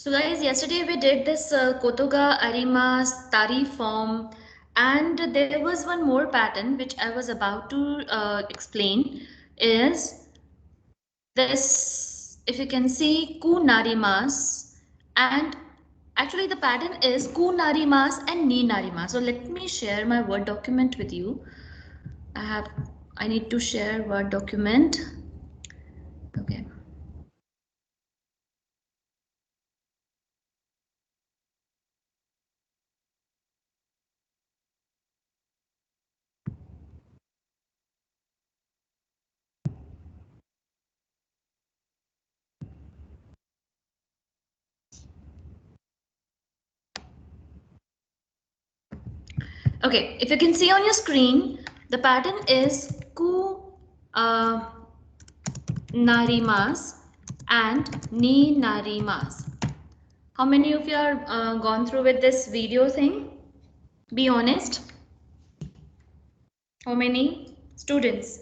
So guys, yesterday we did this Kotoga Arimas Tari form, and there was one more pattern which I was about to explain is this, if you can see Ku Narimas, and actually the pattern is Ku Narimas and Ni Narimas. So let me share my Word document with you. I need to share Word document. Okay. Okay, if you can see on your screen, the pattern is Ku uh, Narimas and Ni Narimas. How many of you are gone through with this video thing? Be honest. How many students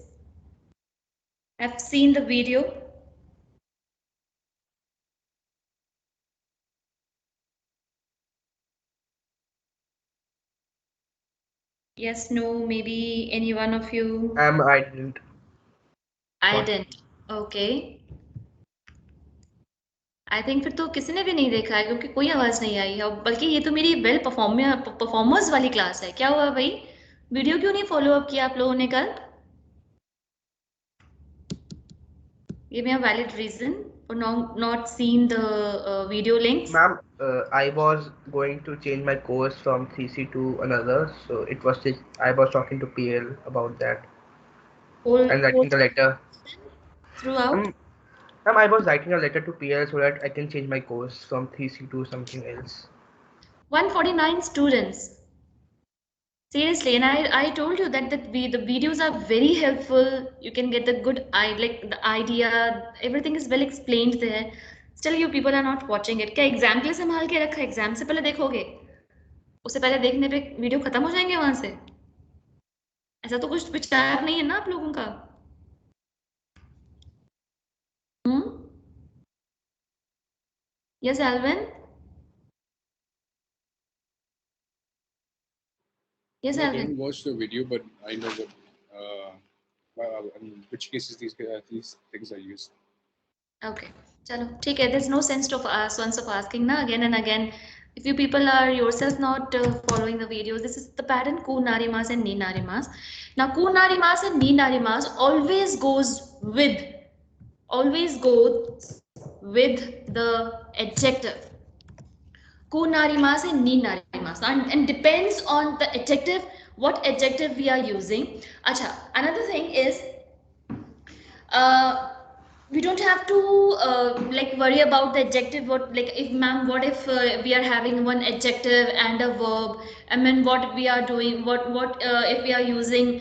have seen the video? Yes, no, maybe any one of you? I didn't. I didn't. Okay. I think फिर तो किसी ने भी नहीं देखा है क्योंकि कोई आवाज नहीं आई है, बल्कि ये तो मेरी वेल परफॉर्मर्स वाली क्लास है। क्या हुआ भाई, वीडियो क्यों नहीं फॉलो अप किया आप लोगों ने कल? Give me a valid reason for not seeing the video links. Ma'am, I was going to change my course from 3C to another, so it was just, I was talking to PL about that and Whole writing the letter. throughout. Ma'am, I was writing a letter to PL so that I can change my course from 3C to something else. 149 students. Seriously, and I told you that the videos are very helpful. You can get the good like the idea. Everything is well explained there. Still, you people are not watching it. क्या exam के लिए संभाल के रखा है? Exam से पहले देखोगे? उससे पहले देखने पे वीडियो खत्म हो जाएंगे वहां से? ऐसा तो कुछ विचार नहीं है ना आप लोगों का? Hmm? Yes Alvin? Yes, I Alvin. didn't watch the video, but I know what, in which cases these things are used. Okay, chalo, ठीक है. There's no sense of asking na again and again. If you people are yourself not following the videos, this is the pattern Ku Narimas and Ni Narimas. Now, Ku Narimas and Ni Narimas always goes with the adjective. Ku Narimas and Ni Narimas, and depends on the adjective, what adjective we are using. Acha, another thing is uh, we don't have to like worry about the adjective. What, like, if ma'am, what if we are having one adjective and a verb, and then what we are doing, what if we are using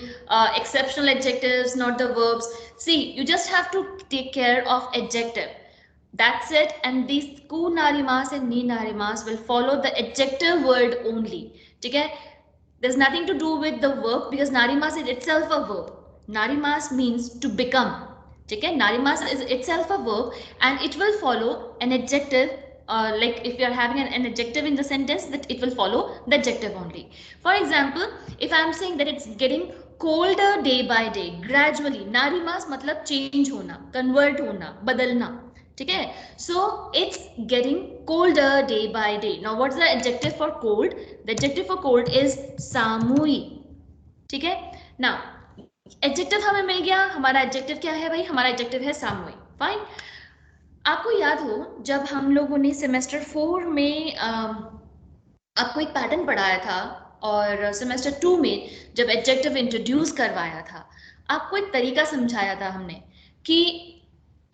exceptional adjectives, not the verbs? See, you just have to take care of adjective. That's it. And these Ku Narimas and Ni Narimas will follow the adjective word only. Okay, there's nothing to do with the verb, because Narimas is itself a verb. Narimas means to become. Okay, Narimas is itself a verb, and it will follow an adjective. Like if you are having an adjective in the sentence, that it will follow the adjective only. For example, if I am saying that it's getting colder day by day, gradually, Narimas matlab change hona, convert hona, badalna. ठीक है, so it's getting colder day by day. Now what's the adjective for cold? The adjective for cold is Samui. ठीक है, now adjective हमें मिल गया. हमारा adjective क्या है भाई? हमारा एडजेक्टिव है सामुई. फाइन. आपको याद हो जब हम लोगों ने सेमेस्टर 4 में आपको एक पैटर्न पढ़ाया था, और सेमेस्टर 2 में जब एडजेक्टिव इंट्रोड्यूस करवाया था, आपको एक तरीका समझाया था हमने कि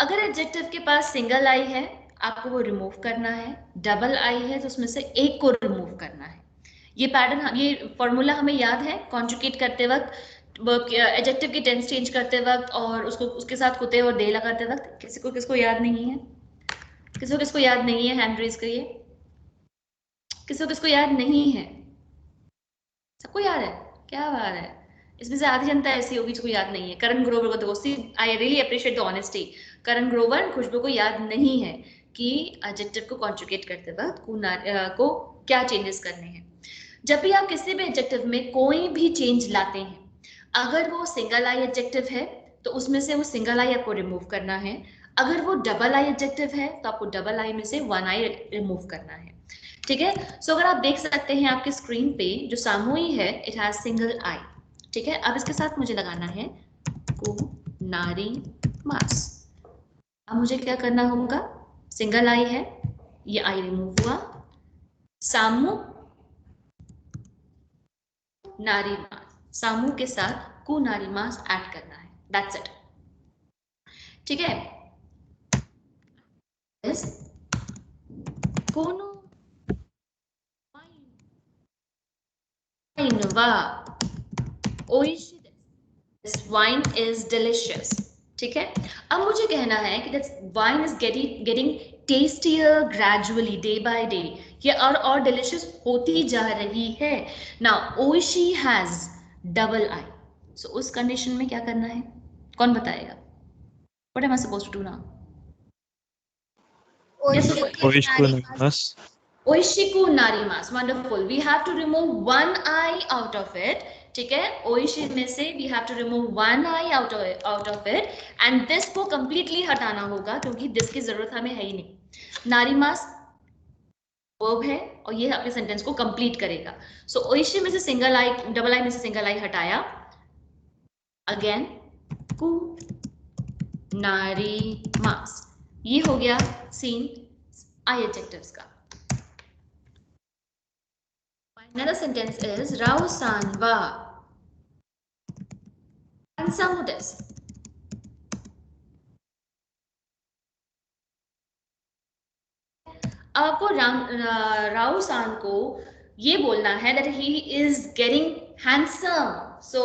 अगर एडजेक्टिव के पास सिंगल आई है, आपको वो रिमूव करना है. डबल आई है तो उसमें से एक को रिमूव करना है. ये पैटर्न, ये फॉर्मूला हमें याद है कॉन्जुगेट करते वक्त, एडजेक्टिव की टेंस चेंज करते वक्त, और उसको उसके साथ कुत्ते और दे लगाते वक्त. किसको याद नहीं है? किसको याद नहीं है? हैंड रेज करिए. किसको याद नहीं है? सबको याद है? क्या बात है. इसमें से आधी जनता ऐसी होगी जिसको याद नहीं है. करण ग्रोवर को तो see, I really appreciate the honesty. Karan Grover, Khushboo को याद नहीं है कि एडजेक्टिव को कॉन्जुगेट करते वक्त को क्या चेंजेस करने हैं। जब भी आप किसी भी एडजेक्टिव में कोई भी चेंज लाते हैं, अगर वो सिंगल आई एडजेक्टिव है तो उसमें से वो सिंगल आई आपको रिमूव करना है। अगर वो डबल आई एडजेक्टिव है तो आपको डबल आई में से वन आई रिमूव करना है। ठीक है, सो अगर आप देख सकते हैं आपके स्क्रीन पे जो सामूही है, इट हैज सिंगल आई। ठीक है, अब इसके साथ मुझे लगाना है को नारी मास। अब मुझे क्या करना होगा, सिंगल आई है, ये आई रिमूव हुआ, सामू नारी मास, सामू के साथ को नारी मास ऐड करना है, दैट्स इट। ठीक है, कोनो वाइन वा ओइशी, दिस वाइन इज डिलिशियस। ठीक है, अब मुझे कहना है कि this wine is getting tastier gradually day by day, ये और डिलिशियस होती जा रही है। नाउ ओइशी हैज डबल आई, सो उस कंडीशन में क्या करना है, कौन बताएगा? What am I supposed to do now? Oishiku narimas, wonderful. We have to remove one eye out of it. ठीक है, ओइशी में से we have to remove one eye out of it, and this को completely हटाना होगा क्योंकि this की जरूरत हमें है ही नहीं। नारीमास वर्ब है और ये अपने सेंटेंस को कंप्लीट करेगा। सो ओइशी में से सिंगल आई, डबल आई में से सिंगल आई हटाया, अगेन कु नारीमास, ये हो गया सीन आई एडजेक्टिव्स का। Another sentence is Rao-san wa handsome desu. आपको राव-सान को ये बोलना है that he is getting handsome, so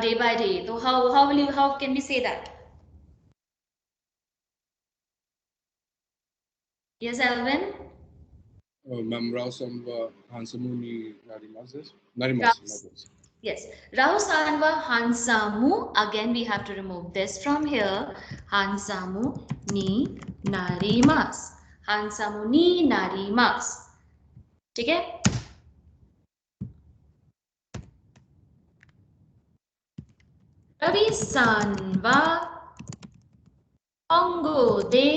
day by day. So how can we say that? Yes, Alvin. Ma'am, Rao-san wa hansamu ni narimasu desu. Narimasu. Yes, Rao-san wa hansamu. Again, we have to remove this from here. Hansamu ni narimasu. Hansamu ni narimasu. ठीक है, रवि-san wa hongo de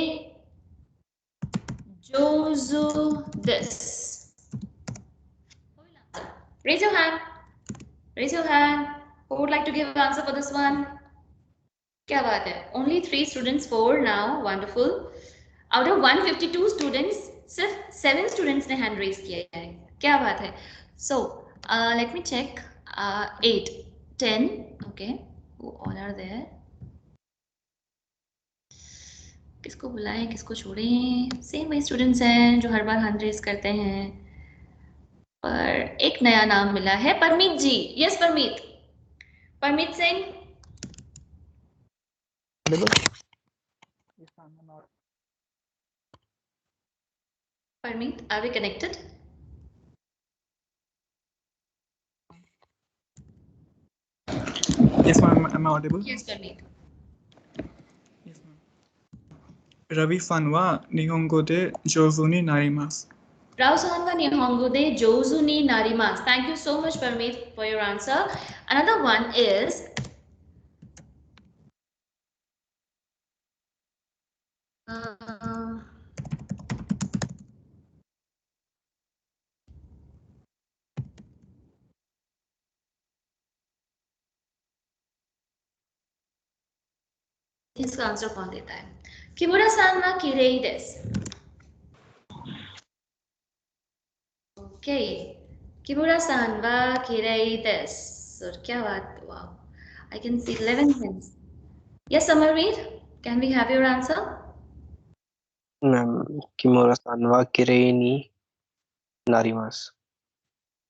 jouzu desu. Raise your hand. Raise your hand. Who would like to give an answer for this one? क्या बात है? Only 3 students, 4 now. Wonderful. Out of 152 students, सिर्फ 7 students ने hand raise किया है. क्या बात है? So let me check. 8, 10. Okay. Who all are there? किसको बुलाएं, किसको छोड़ें? सेम वही स्टूडेंट्स हैं जो हर बार हैंड रेज करते हैं, पर एक नया नाम मिला है, Parmeet ji. Yes Parmeet, Parmeet Singh. Parmeet, are we connected? Yes, ma'am. Am I audible? Yes, Parmeet. Yes, ma'am. Ravi-san wa nihongo de jouzu ni narimasu. Rao-san wa nihongo de jouzu ni narimasu. Thank you so much, Parmeet, for your answer. Another one is इसका answer कौन देता है? Kimura-san wa kirei desu. Okay, Kimura-san wa kirei desu. और क्या बात? Wow, I can see 11 hands. Yes, Amarveer, can we have your answer? Ma'am, Kimura-san wa kirei ni narimasu.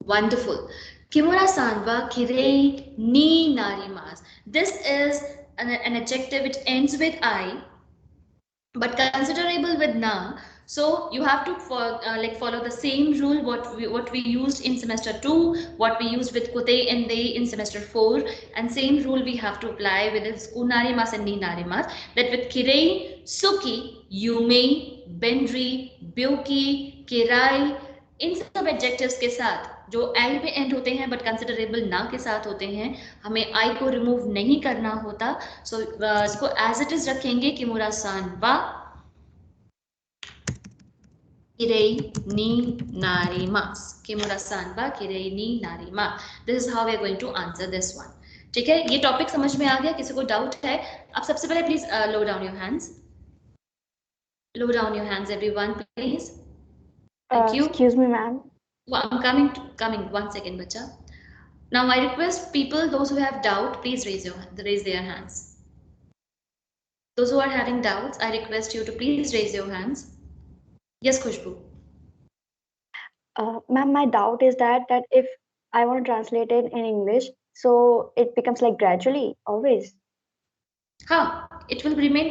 Wonderful. Kimura-san wa kirei ni narimasu. This is an adjective which ends with I, but considerable with na. So you have to follow the same rule what we used in semester 2, what we used with kote and they in semester 4, and same rule we have to apply with this kunarimas and ninarimas. That with kirei suki you may बेंड्री, ब्योकी, केराई, इन सब adjectives के साथ जो आई पे and होते हैं but considerable ना के साथ होते हैं, हमें आई को रिमूव नहीं करना होता. सो इसको एज इट इज रखेंगे. किमुरा-सान वा kirei ni narimasu. Kimura-san wa kirei ni narimasu. This is how we are going to answer this one. ठीक है, ये टॉपिक समझ में आ गया? किसी को डाउट है? आप सबसे पहले please low down your hands. Lower down your hands, everyone, please. Thank you. Excuse me, ma'am. Well, I'm coming. 1 second, bacha. Now I request people, those who have doubt, please raise their hands. Those who are having doubts, I request you to please raise your hands. Yes, Khushbu. Ma'am, my doubt is that if I want to translate it in English, so it becomes like gradually, always. It will remain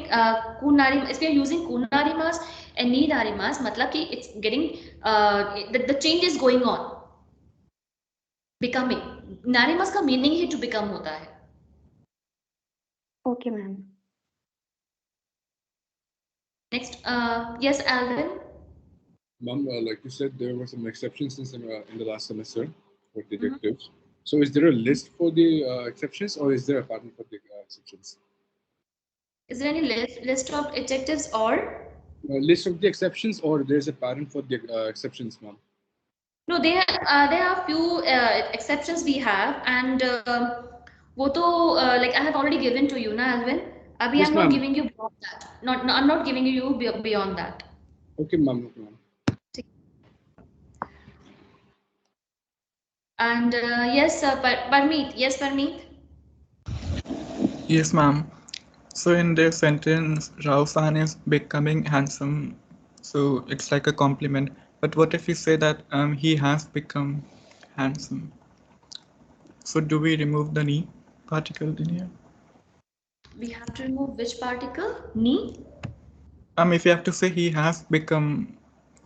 kunari. If we are using kunarimas and ni narimas, matlab ki it's getting the change is going on, becoming. Narimas ka meaning he to become होता है. Okay, ma'am. Next, yes, Alvin. Ma'am, like you said, there were some exceptions in the last semester for detectives. So is there a list for the exceptions, or is there a pattern for the exceptions? Is there any list of adjectives or? List of the exceptions, or there's a pattern for the exceptions, ma'am? No, there are few exceptions we have, and वो तो like I have already given to you, na Alvin. Abhi Yes, I'm not ma'am. giving you beyond that. I'm not giving you beyond that. Okay, ma'am. Okay, ma'am. And yes, Parmeet. Yes, Parmeet. Yes, ma'am. So in the sentence, Rao-san is becoming handsome. So it's like a compliment. But what if we say that he has become handsome? So do we remove the ni particle in here? We have to remove which particle? Ni? If you have to say he has become,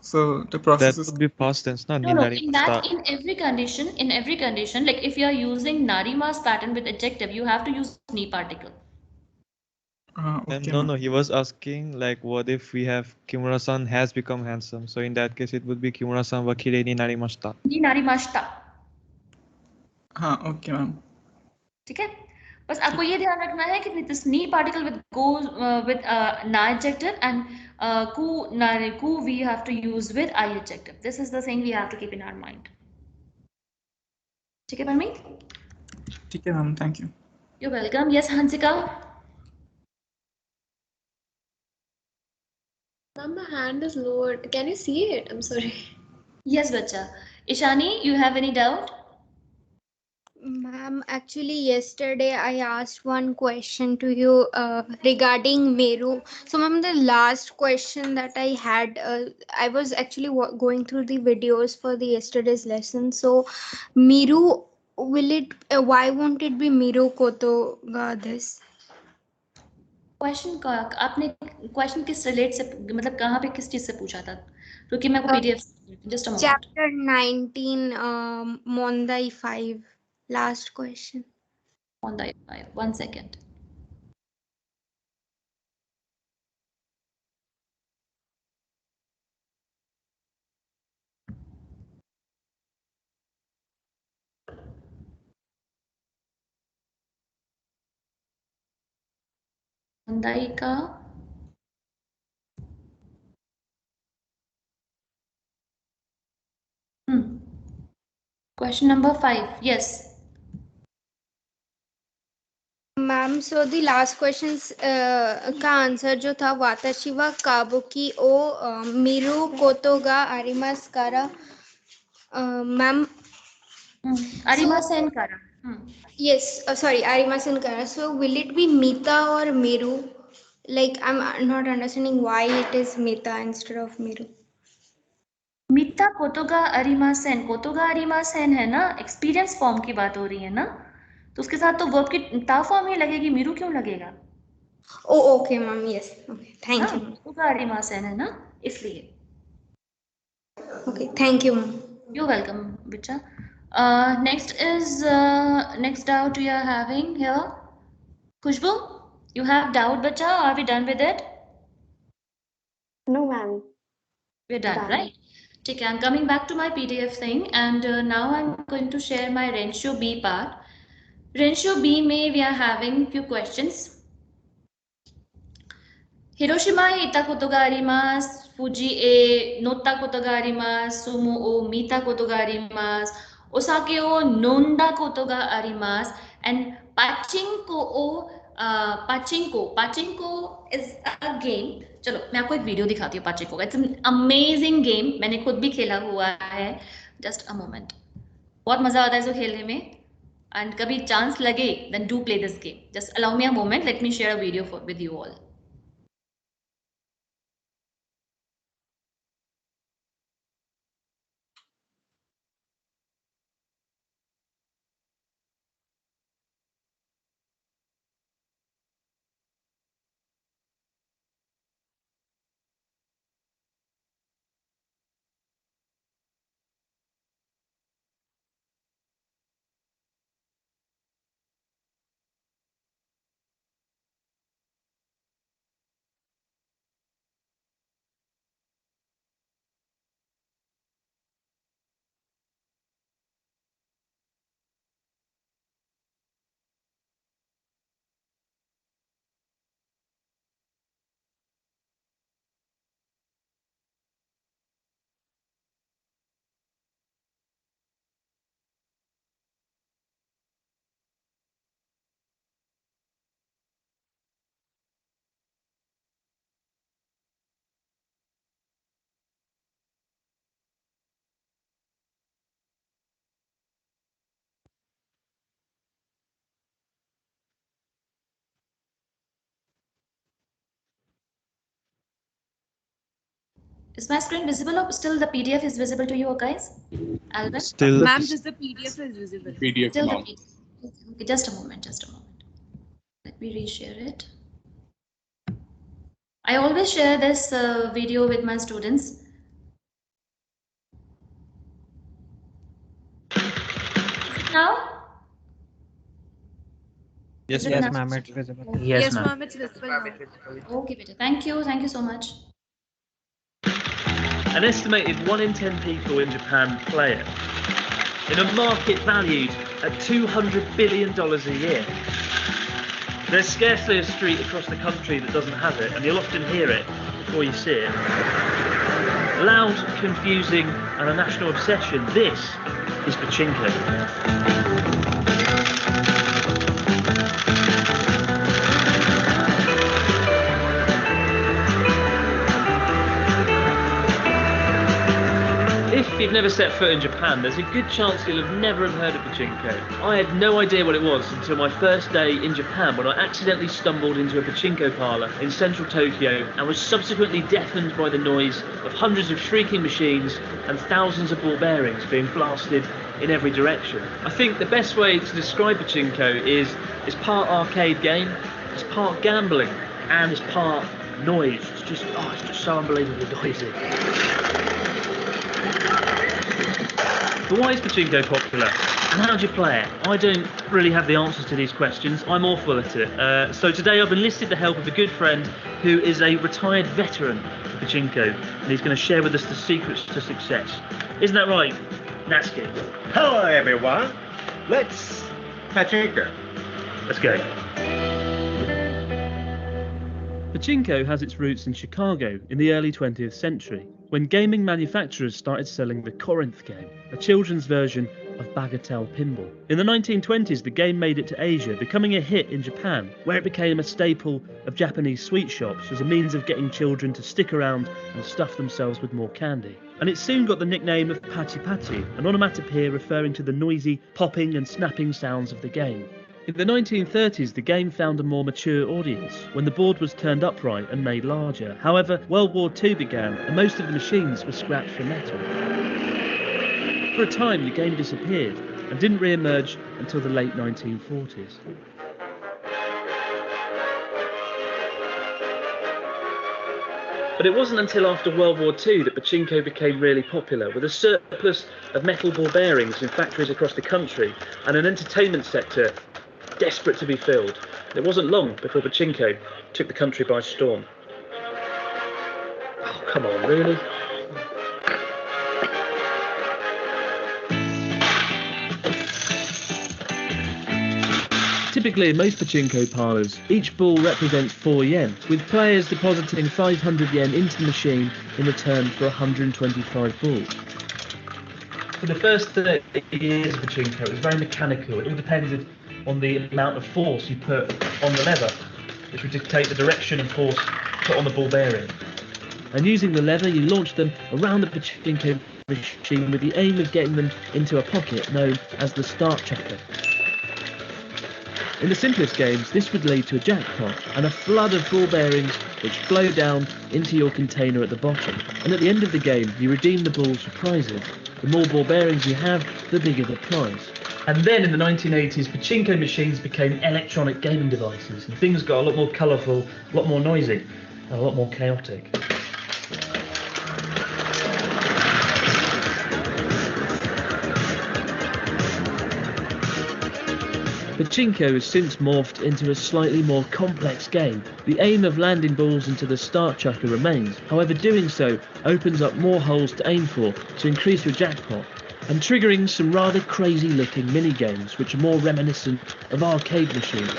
so the process That is... would be past tense, na? No, in every condition, like if you are using narimas pattern with adjective, you have to use ni particle. Okay, no, he was asking like, what if we have Kimura-san has become handsome? So in that case, it would be Kimura-san wa kirei ni narimashita. Ni narimashita. Okay, ma'am. ठीक है, बस आपको ये ध्यान रखना है कि with this ni particle with goes with na adjective and ku we have to use with I adjective. This is the thing we have to keep in our mind. ठीक है Parmeet? ठीक है, ma'am. Thank you. You're welcome. Yes, Hansika. Ma'am, my hand is lowered. Can you see it? I'm sorry. Yes, bacha. Ishani, you have any doubt? Ma'am, actually yesterday I asked one question to you regarding Meru. So ma'am, the last question that I had, I was actually going through the videos for the yesterday's lesson. So Miru, why won't it be Miru Koto this? Question का आपने question किस relate से मतलब कहाँ पे किस चीज से पूछा था? क्योंकि मैं को PDF just a moment. Chapter 19, Mondai 5, last question. Mondai 5. 1 second. Mondai का question number 5. Yes. Ma'am, so the last questions का आंसर जो था वाताशी वा काबुकी ओ मिरु कोतो गा आरिमास्कारा ma'am Arimasen kara. yes sorry arimasen kara. So will it be Mita or Miru? Like I'm not understanding why it is Mita instead of Miru. Mita kotoga arimasen है ना, experience form की बात हो रही है ना, तो उसके साथ तो वर्ब की ता फॉर्म ही लगेगी, मिरु क्यों लगेगा? Oh okay ma'am, yes, okay, thank you. कोतोगा arimasen है ना, इसलिए. Okay, thank you ma'am. You're welcome, Bicha. Next is next doubt we are having here. Khushbu, you have doubt, Bicha? Are we done with it? No, ma'am. We're done, Done. right? Okay, I'm coming back to my PDF thing, and now I'm going to share my Rensho B part. Rensho B may we are having few questions. Hiroshima e ita koto ga arimasu. Fuji e notta koto ga arimasu. Sumo o mita koto ga arimasu. Osake o nonda koto ga arimasu. And pachinko is a game. चलो मैं आपको एक video दिखाती हूँ pachinko का. It's an amazing game. मैंने खुद भी खेला हुआ है. Just a moment. बहुत मजा आता है इसको खेलने में. And कभी chance लगे, then do play this game. Just allow me a moment. Let me share a video with you all. Is my screen visible or still the PDF is visible to you guys? Albert? Still, Ma'am, just the PDF is visible. PDF Still the ma'am. PDF. Okay, just a moment. Let me reshare it. I always share this video with my students. Is it now? yes, Is it yes, now? ma'am, it's visible. Yes, ma'am, it's visible now. Okay, Peter. Thank you. Thank you so much. An estimated 1 in 10 people in Japan play it. In a market valued at $200 billion a year. There's scarcely a street across the country that doesn't have it, and you'll often hear it before you see it. Loud, confusing, and a national obsession, this is pachinko. If you've never set foot in Japan, there's a good chance you'll have never heard of pachinko. I had no idea what it was until my first day in Japan, when I accidentally stumbled into a pachinko parlour in central Tokyo and was subsequently deafened by the noise of hundreds of shrieking machines and thousands of ball bearings being blasted in every direction. I think the best way to describe pachinko is it's part arcade game, it's part gambling, and it's part noise. It's just so unbelievably noisy. But why is pachinko popular? And how do you play it? I don't really have the answers to these questions. I'm awful at it. So today I've enlisted the help of a good friend who is a retired veteran of pachinko, and he's going to share with us the secrets to success. Isn't that right, Natsuki? Hello everyone, let's pachinko. Let's go. Pachinko has its roots in Chicago in the early 20th century, when gaming manufacturers started selling the Corinth game, a children's version of Bagatelle pinball. In the 1920s, the game made it to Asia, becoming a hit in Japan, where it became a staple of Japanese sweet shops as a means of getting children to stick around and stuff themselves with more candy. And it soon got the nickname of Pachi Pachi, an onomatopoeia referring to the noisy popping and snapping sounds of the game. In the 1930s, the game found a more mature audience, when the board was turned upright and made larger. However, World War II began, and most of the machines were scrapped for metal. For a time, the game disappeared, and didn't re-emerge until the late 1940s. But it wasn't until after World War II that pachinko became really popular, with a surplus of metal ball bearings in factories across the country, and an entertainment sector desperate to be filled. It wasn't long before pachinko took the country by storm. Oh, Come on, really? Typically, in most pachinko parlours, each ball represents 4 yen, with players depositing 500 yen into the machine in return for 125 balls. For the first 30 years of pachinko, it was very mechanical. It all depended on the amount of force you put on the lever, which would dictate the direction and force put on the ball bearing. And using the lever, you launched them around the pachinko machine with the aim of getting them into a pocket known as the start chucker. In the simplest games, this would lead to a jackpot and a flood of ball bearings which flow down into your container at the bottom. And at the end of the game, you redeem the balls for prizes. The more ball bearings you have, the bigger the prize. And then in the 1980s, pachinko machines became electronic gaming devices, and things got a lot more colourful, a lot more noisy, and a lot more chaotic. Pachinko has since morphed into a slightly more complex game. The aim of landing balls into the start chucker remains, however doing so opens up more holes to aim for to increase your jackpot, and triggering some rather crazy looking mini-games which are more reminiscent of arcade machines.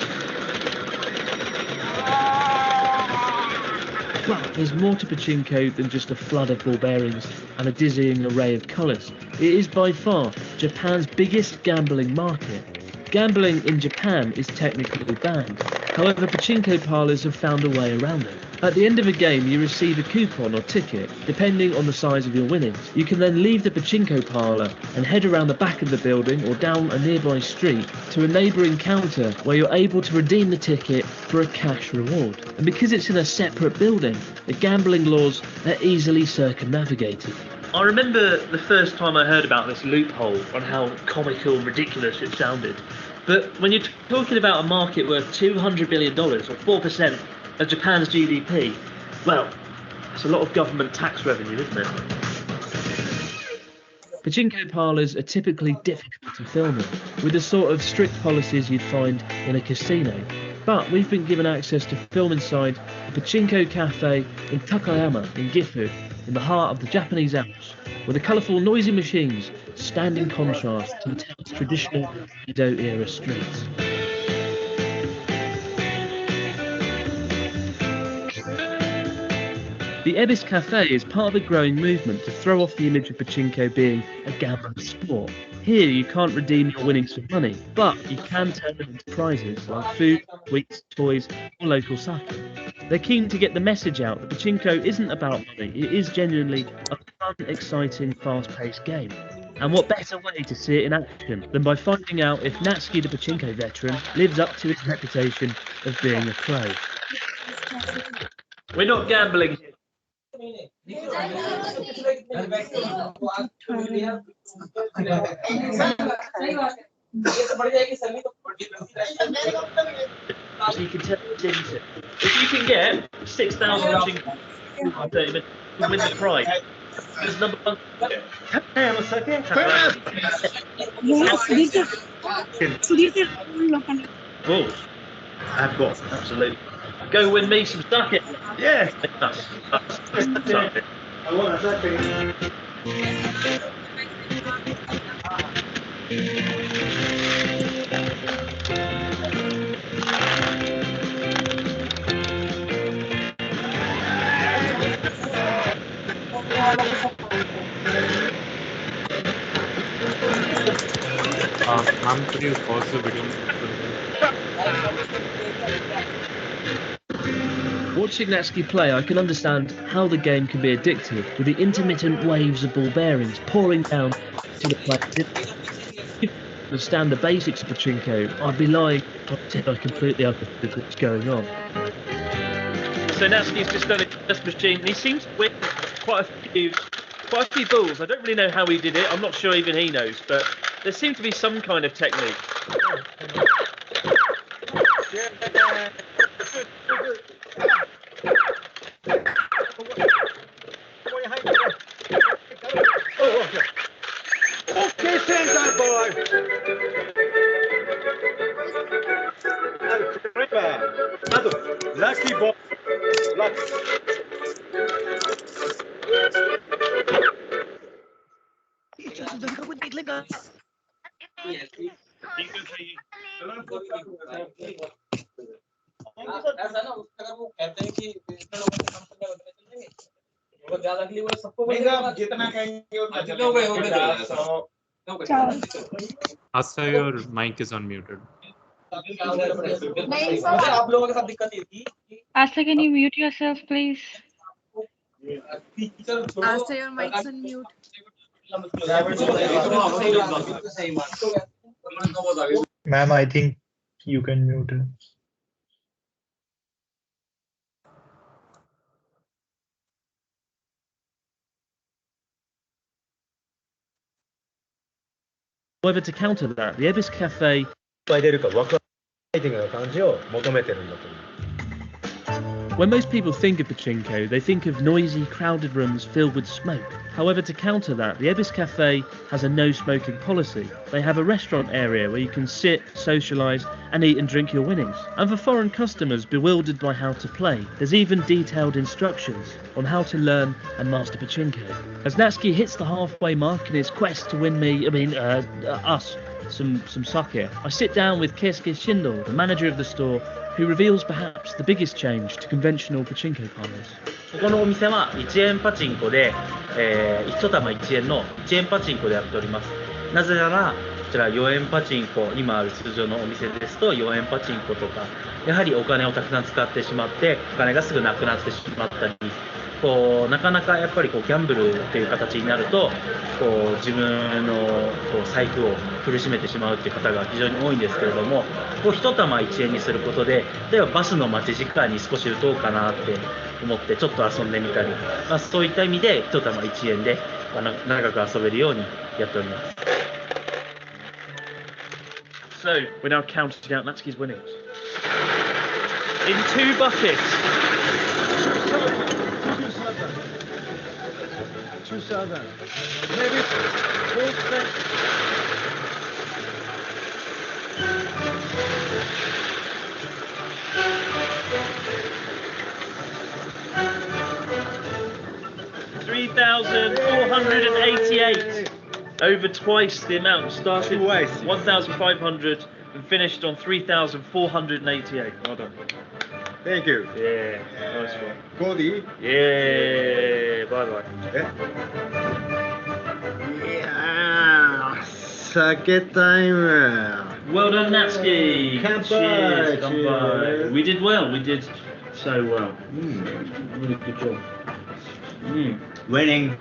But there's more to pachinko than just a flood of ball bearings and a dizzying array of colours. It is by far Japan's biggest gambling market. Gambling in Japan is technically banned. However, pachinko parlours have found a way around it. At the end of a game, you receive a coupon or ticket, depending on the size of your winnings. You can then leave the pachinko parlour and head around the back of the building or down a nearby street to a neighbouring counter where you're able to redeem the ticket for a cash reward. And because it's in a separate building, the gambling laws are easily circumnavigated. I remember the first time I heard about this loophole and how comical and ridiculous it sounded. But when you're talking about a market worth $200 billion, or 4% of Japan's GDP, well, it's a lot of government tax revenue, isn't it? Pachinko parlours are typically difficult to film in, with the sort of strict policies you'd find in a casino. But we've been given access to film inside the Pachinko Cafe in Takayama in Gifu, in the heart of the Japanese Alps, where the colourful, noisy machines stand in contrast to the town's traditional Edo-era streets. The Ebis Cafe is part of a growing movement to throw off the image of pachinko being a gambling sport. Here you can't redeem your winnings for money, but you can turn them into prizes like food, sweets, toys, or local sake. They're keen to get the message out that pachinko isn't about money, it is genuinely a fun, exciting, fast-paced game. And what better way to see it in action than by finding out if Natsuki the pachinko veteran lives up to his reputation of being a pro. We're not gambling here. So you can tell if you can get 6,000 pachinko in 30 minutes, you win the prize. There's number one. Oh, I've got absolutely. Go win me some sake. Yeah. I want a sake. Ma'am, could you pause the video? Watching Natsuki play, I can understand how the game can be addictive, with the intermittent waves of ball bearings pouring down to the player. If you understand the basics of pachinko, I'd be lying if I completely understood what's going on. So Natsuki's just done this machine, and he seems to win quite a few balls. I don't really know how he did it. I'm not sure even he knows, but there seems to be some kind of technique. Okay, stand up, boy. Lucky boy. Lucky. अगर वो कहते हैं कि इतने लोगों के काम करने उतने चलेंगे, वो ज्यादा अगली बार सबको बोलेगा जितना कहेंगे उतना चलेगा। Asa, your mic is unmuted. आप लोगों के साथ दिक्कत ये थी। Asa, can you mute yourself, please? Asa, your mic's on mute. Ma'am, I think you can mute it. However, to counter that, the Ebis Cafe. When most people think of Pachinko, they think of noisy, crowded rooms filled with smoke. However, to counter that, the Ebis Cafe has a no-smoking policy. They have a restaurant area where you can sit, socialise and eat and drink your winnings. And for foreign customers bewildered by how to play, there's even detailed instructions on how to learn and master Pachinko. As Natsuki hits the halfway mark in his quest to win us, some sake, I sit down with Keisuke Shindo, the manager of the store, who reveals perhaps the biggest change to conventional pachinko parlors. ここのお店は1円パチンコで、1玉1円の1円パチンコでやっております。なぜならこちら4円パチンコ、今ある通常のお店ですと4円パチンコとかやはりお金をたくさん使ってしまってお金がすぐなくなってしまったり、こうなかなかやっぱりこうギャンブルっていう形になるとこう自分のこう財布を苦しめてしまうっていう方が非常に多いんですけれども、こう1玉1円にすることで例えばバスの待ち時間に少し打とうかなって思ってちょっと遊んでみたり、そういった意味で1玉1円で長く遊べるようにやっております。So, we're now counting out Natsuki's winnings. In 2 buckets. 2,000. Maybe 3,488. Over twice the amount. Started 1,500 and finished on 3,488. Well done. Thank you. Yeah, nice one. Cody? Yeah, bye-bye. Yeah, sake time. Well done, Natsuki. Kanpai. Cheers, kanpai. Cheers. We did well. We did so well. Really good job. Winning.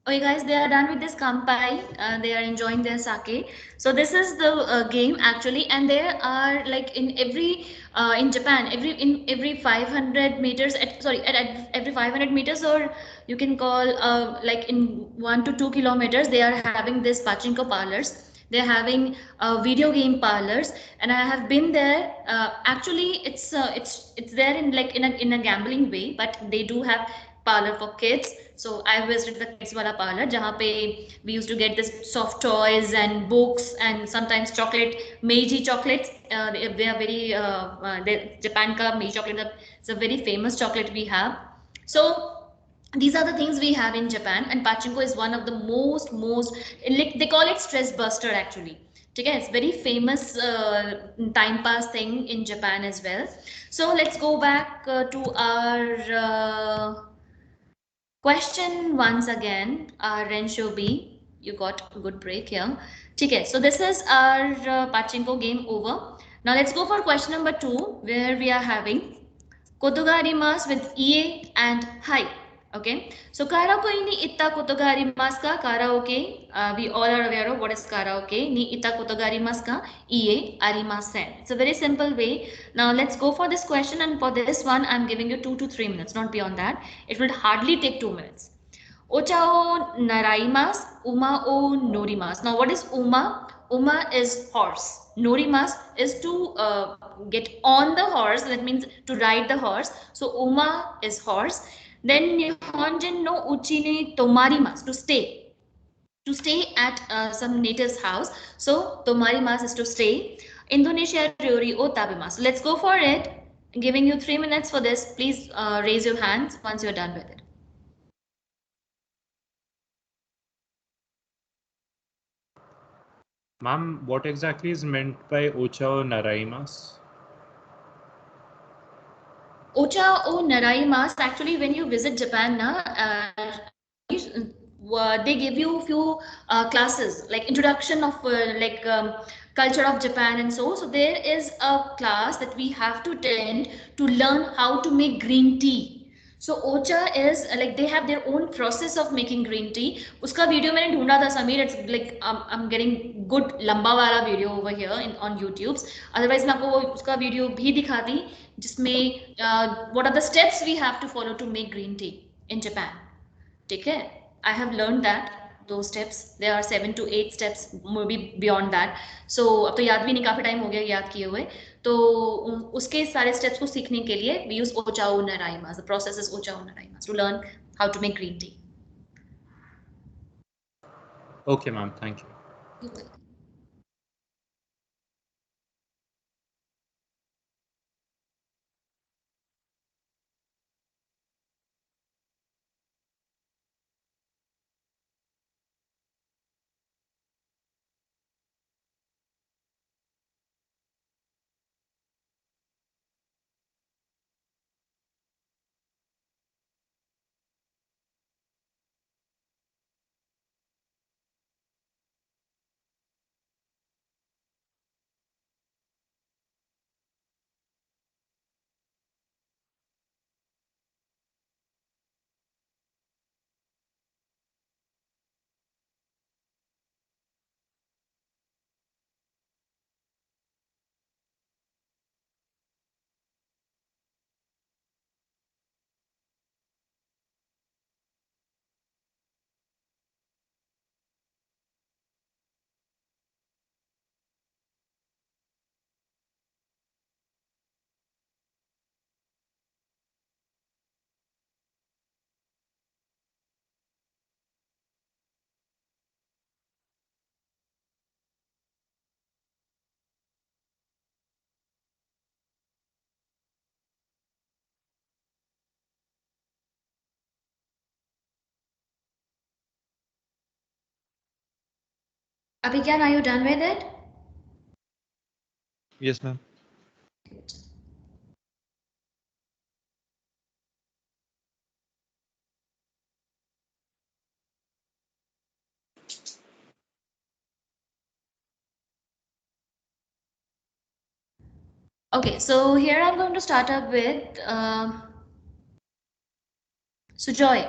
Okay guys, they are done with this kampai. They are enjoying their sake. So this is the game actually, and there are like in Japan, every 500 meters at every 500 meters, or you can call like in 1 to 2 kilometers, they are having this pachinko parlors. They're having video game parlors, and I have been there. Actually, it's there in like in a gambling way, but they do have parlor for kids. So I visited the kids wala parlor, jahan pe we used to get this soft toys and books and sometimes chocolate, Meiji chocolates. They are very Japan ka Meiji chocolate is a very famous chocolate we have. So these are the things we have in Japan, and pachinko is one of the most like they call it stress buster actually. Okay, it's very famous time pass thing in Japan as well. So let's go back to our question once again. Rensho B, you got a good break here. Okay, so this is our pachinko game over. Now let's go for question number 2, where we are having kotogarimasu with ie and hai. Okay, so karaoke ni itta kotogarimasu ka karaoke. We all are aware of what is karaoke. Ni itta kotogarimasu ka ie arimasen. It's a very simple way. Now let's go for this question, and for this one I'm giving you 2 to 3 minutes, not beyond that. It will hardly take 2 minutes. Ocha o naraimasu, uma o norimasu. Now what is uma? Uma is horse. Norimasu is to get on the horse. That means to ride the horse. So uma is horse. Then Nihonjin no uchi ni tomarimasu, to stay at some native's house. So tomarimasu is to stay. Indonesia ryori o tabimasu. Let's go for it. I'm giving you 3 minutes for this. Please raise your hands once you're done with it. Ma'am, what exactly is meant by Ocha or Naraimas? Ocha o naraimas, actually, when you visit Japan, they give you few classes like introduction of culture of Japan and so. So there is a class that we have to attend to learn how to make green tea. So Ocha is like they have their own process of making green tea. Uska video मैंने ढूंढा था Samir. It's like I'm getting good लंबा वाला video over here on YouTube. Otherwise मैं आपको उसका video भी दिखाती जिसमें what are the steps we have to follow to make green tea in Japan. ठीक है? I have learned that those steps. There are 7 to 8 steps, maybe beyond that. So अब तो याद भी नहीं, काफी टाइम हो गया याद किए हुए. तो उसके सारे steps को सीखने के लिए we use Ocha o Naraimas. The process is Ocha o Naraimas to learn how to make green tea. Okay, ma'am. Thank you. You're welcome. Abhigyan, are you done with it? Yes, ma'am. Okay, so here I'm going to start up with Sujoy.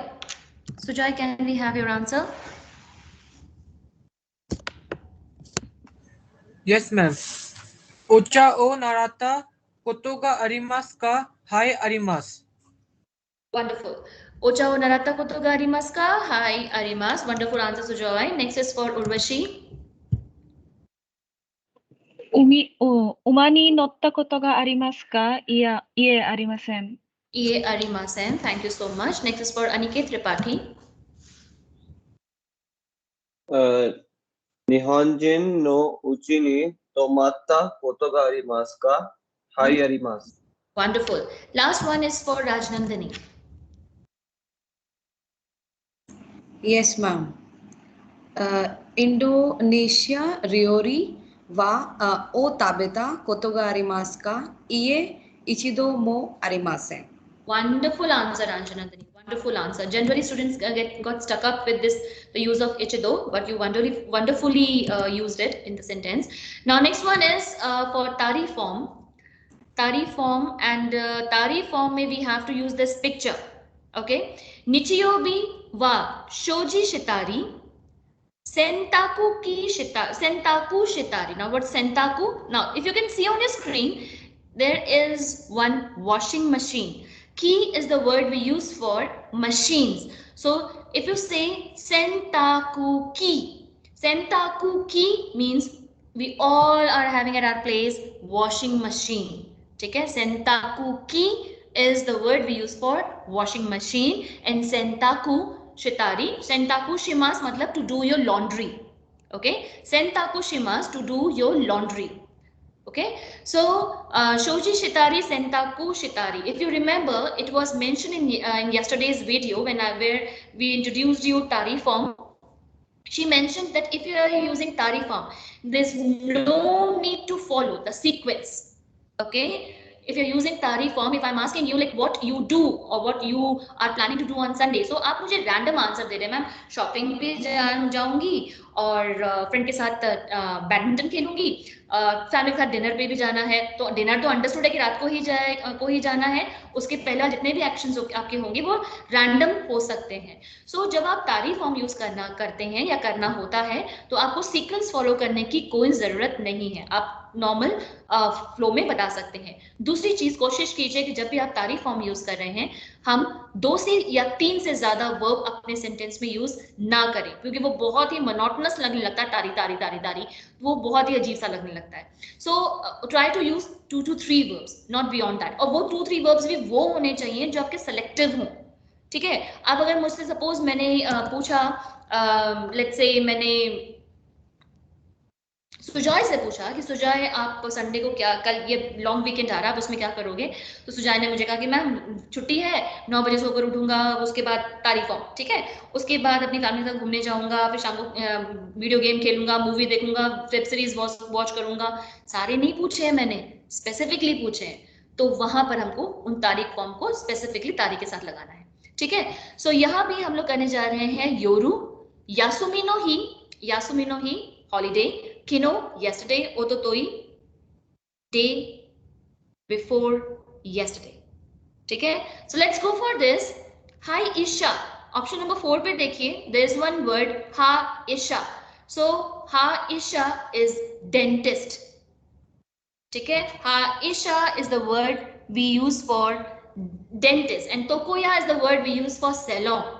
Sujoy, can we have your answer? Yes, ma'am. Ocha o narata koto ga arimasu ka? Hai arimasu. Wonderful. Ocha o narata koto ga arimasu ka? Hai arimasu. Wonderful answer, Sujoy. Next is for Urvashi. 馬に乗ったことがありますか？いえ、ありません。Ie arimasen. Thank you so much. Next is for Aniket Tripathi. 日本人のうちに泊まったことがありますか？はい、あります。Wonderful. Last one is for Rajnandani. Yes, ma'am. Indonesia Ryori wa o tabeta koto ga arimasu ka? Ie ichido mo arimasen. Wonderful answer, Rajnandani. Wonderful answer. Generally, students got stuck up with this, the use of ichido, but you wonderfully used it in the sentence. Now, next one is for tari form. Tari form, and tari form may we have to use this picture. Okay. Nichiyobi wa shoji shitari. Sentaku shitari. Now, what's sentaku? Now, if you can see on your screen, there is one washing machine. Ki is the word we use for machines. So if you say sentaku ki means we all are having at our place washing machine. Okay? Sentaku ki is the word we use for washing machine, and sentaku shimas matlab to do your laundry. Okay? Sentaku shimas to do your laundry. Okay, so shoji shitari, sentaku shitari. If you remember, it was mentioned in yesterday's video where we introduced you tari form. She mentioned that if you are using tari form, there's no need to follow the sequence. Okay, if you're using tari form, if I'm asking you like what you do or what you are planning to do on Sunday, so आप मुझे random answer दे रहे हैं ma'am, shopping पे जाऊंगी और friend के साथ badminton खेलूंगी, family के साथ डिनर पे भी जाना है, तो डिनर तो अंडरस्टूड है कि रात को ही जाना है, उसके पहले जितने भी एक्शंस आपके होंगे वो रैंडम हो सकते हैं. सो जब आप तारीफ फॉर्म यूज करते हैं या करना होता है तो आपको सीक्वेंस फॉलो करने की कोई जरूरत नहीं है, आप नॉर्मल फ्लो में बता सकते हैं. दूसरी चीज, कोशिश कीजिए कि जब भी आप तारीफ फॉर्म यूज कर रहे हैं हम 2 से या 3 से ज्यादा वर्ब अपने सेंटेंस में यूज ना करें, क्योंकि वो बहुत ही मोनोटोनस लगने लगता है, तारी तारी तारी तारी, वो बहुत ही अजीब सा लगने लगता है. So try to use 2 to 3 verbs, not beyond that. और वो 2-3 वर्ब्स भी वो होने चाहिए जो आपके सेलेक्टिव हों. ठीक है, अब अगर मुझसे सपोज मैंने पूछा, लेट्स से मैंने सुजॉय से पूछा कि सुजॉय आप संडे को क्या, कल ये लॉन्ग वीकेंड आ रहा है, आप उसमें क्या करोगे, तो सुजॉय ने मुझे कहा कि मैम छुट्टी है, 9 बजे सोकर उठूंगा, उसके बाद तारीफ फॉर्म, ठीक है, उसके बाद अपनी फैमिली के साथ घूमने जाऊंगा, फिर शाम को वीडियो गेम खेलूंगा, मूवी देखूंगा, वेब सीरीज वॉच करूंगा. सारे नहीं पूछे हैं मैंने, स्पेसिफिकली पूछे हैं, तो वहां पर हमको उन तारीख फॉर्म को स्पेसिफिकली तारीख के साथ लगाना है. ठीक है, सो यहाँ भी हम लोग करने जा रहे हैं योरू, यासुमिनो ही हॉलीडे, किनो yesterday, ओतोतोई day before yesterday. ठीक है, so let's go for this. Hi Isha, option number 4 पे देखिए, there is one word ha Isha. So ha Isha is dentist. ठीक है, ha Isha is the word we use for dentist and tokoya is the word we use for salon.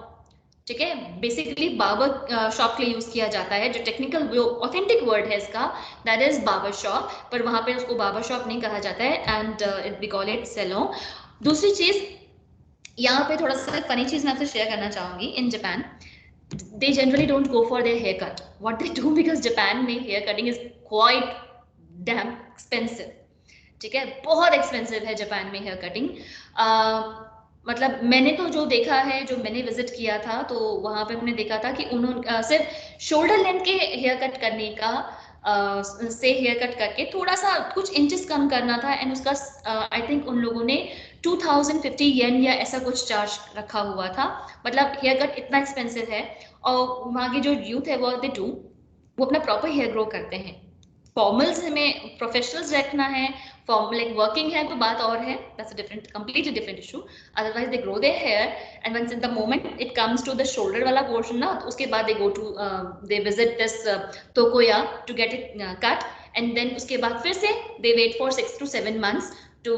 ठीक है, basically barber shop के लिए use किया जाता है, जो टेक्निकल जो ऑथेंटिक वर्ड है इसका दैट इज बार्बर शॉप, पर वहां पे उसको बार्बर शॉप नहीं कहा जाता है, and it we call it salon. दूसरी चीज यहाँ पे थोड़ा सा फनी चीज मैं आपसे शेयर करना चाहूंगी. In Japan they generally don't go for their hair cut. What they do, because Japan में hair cutting is quite damn expensive. ठीक है, बहुत एक्सपेंसिव है जापान में हेयर कटिंग. मतलब मैंने तो जो देखा है, जो मैंने विजिट किया था, तो वहां पे हमने देखा था कि उन्होंने सिर्फ शोल्डर लेंथ के हेयर कट करने का से हेयर कट करके थोड़ा सा कुछ इंचेस कम करना था, एंड उसका आई थिंक उन लोगों ने 2050 येन या ऐसा कुछ चार्ज रखा हुआ था. मतलब हेयर कट इतना एक्सपेंसिव है, और वहाँ की जो यूथ है वो अपना प्रॉपर हेयर ग्रो करते हैं. फॉर्मल्स में प्रोफेशनल्स रखना है, लाइक वर्किंग है तो बात और है, that's a different, completely different issue. Otherwise they grow their hair and once in the moment it comes to the shoulder वाला पोर्शन ना, तो उसके बाद they go to they visit this tokoya to get it cut, and then उसके बाद फिर से they wait for 6 to 7 months to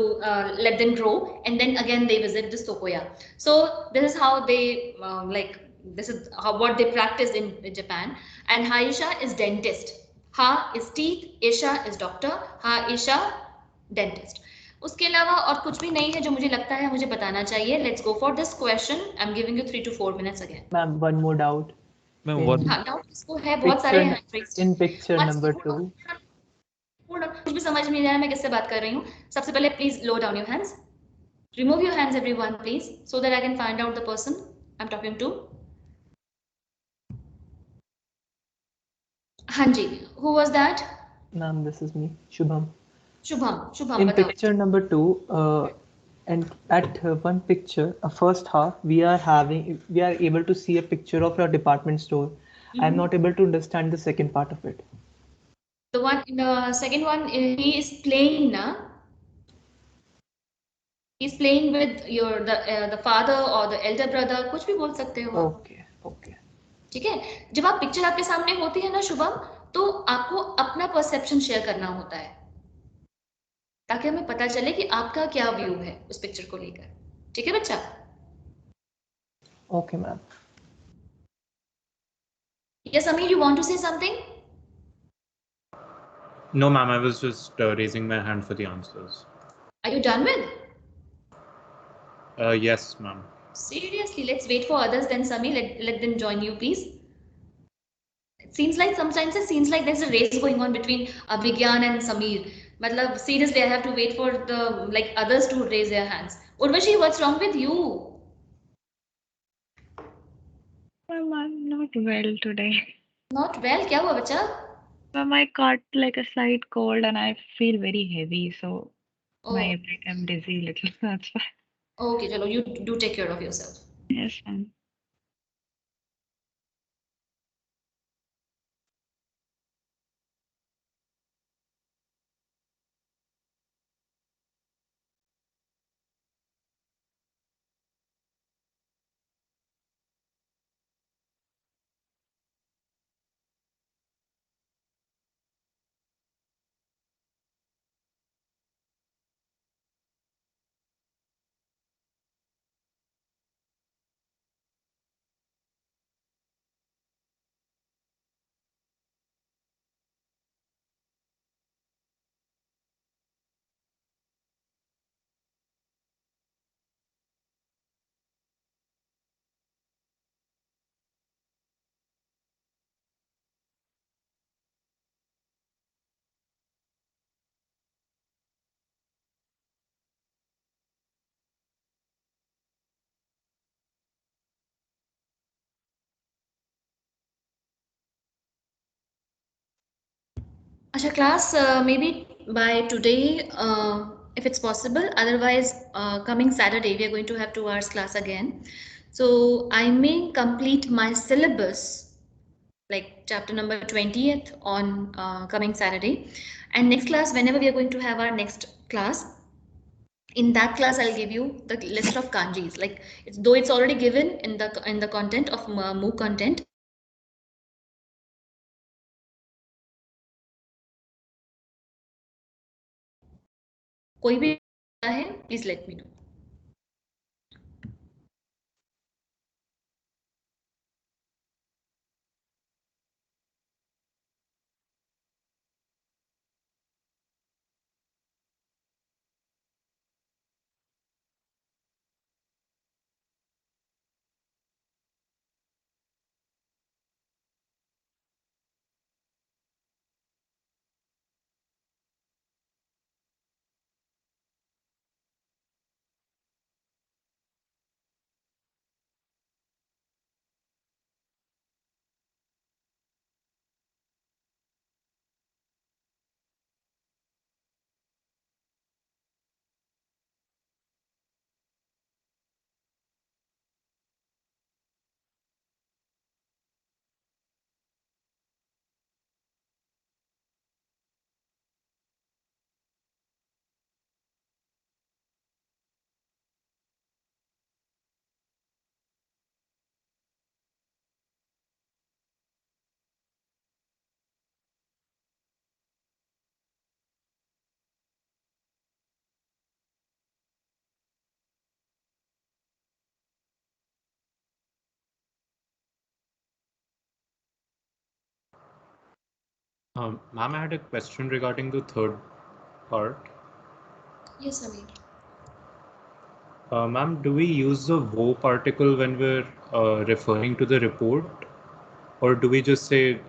let them grow, and then again they visit this tokoya. So this is how they this is what they practice in Japan. And Haisha is dentist. Ha is teeth, Isha is doctor, Ha Isha dentist. उसके अलावा और कुछ भी नहीं है जो मुझे लगता है मुझे बताना चाहिए. Let's go for this question. I'm giving you 3 to 4 minutes again. Ma'am, one more doubt. Ma'am, what? हाँ, doubt किसको है? बहुत सारे हैं. In picture number 2. कुछ भी समझ में नहीं आ रहा मैं किससे बात कर रही हूँ. सबसे पहले please low down your hands. Remove your hands everyone please, so that I can find out the person I'm talking to. हाँ जी, who was that? Ma'am, this is me, Shubham. Shubham. In picture number 2, and at one picture, first half, we are able to see a picture of a department store. I'm not able to understand the second part of it. The second one, he is playing na. He's playing with the father or the elder brother, कुछ भी बोल सकते हो. Okay. ठीक है, जब आप picture आपके सामने होती है ना शुभम, तो आपको अपना परसेप्शन शेयर करना होता है, ताकि हमें पता चले कि आपका क्या व्यू है उस पिक्चर को लेकर. ठीक है बच्चा? Okay, ma'am. Yes, Amir, you want to say something? No, ma'am, I was just raising my hand for the answers. Are you done with? Yes, ma'am. Seriously, let's wait for others then, Samir. Let them join you, please. Sometimes it seems like there's a race going on between Abhigyan and Samir. Matlab, seriously, I have to wait for the others to raise their hands. Urvashi, what's wrong with you? Ma'am, I'm not well today. Not well. क्या हुआ बच्चा? Ma'am, I caught like a slight cold and I feel very heavy, so Oh. I'm dizzy little. That's why. Okay, चलो, you do take care of yourself. Yes, ma'am. Asha class, maybe by today, if it's possible. Otherwise, coming Saturday, we are going to have 2 hours class again. So I may complete my syllabus, like chapter number 20th on coming Saturday. And next class, whenever we are going to have our next class, in that class, I'll give you the list of kanjis. Like, though it's already given in the content of MOOC content. कोई भी है, please let me know. Ma'am, I had a question regarding the third part. Yes, Amir. Ma'am, do we use the wo particle when we're referring to the report? Or do we just say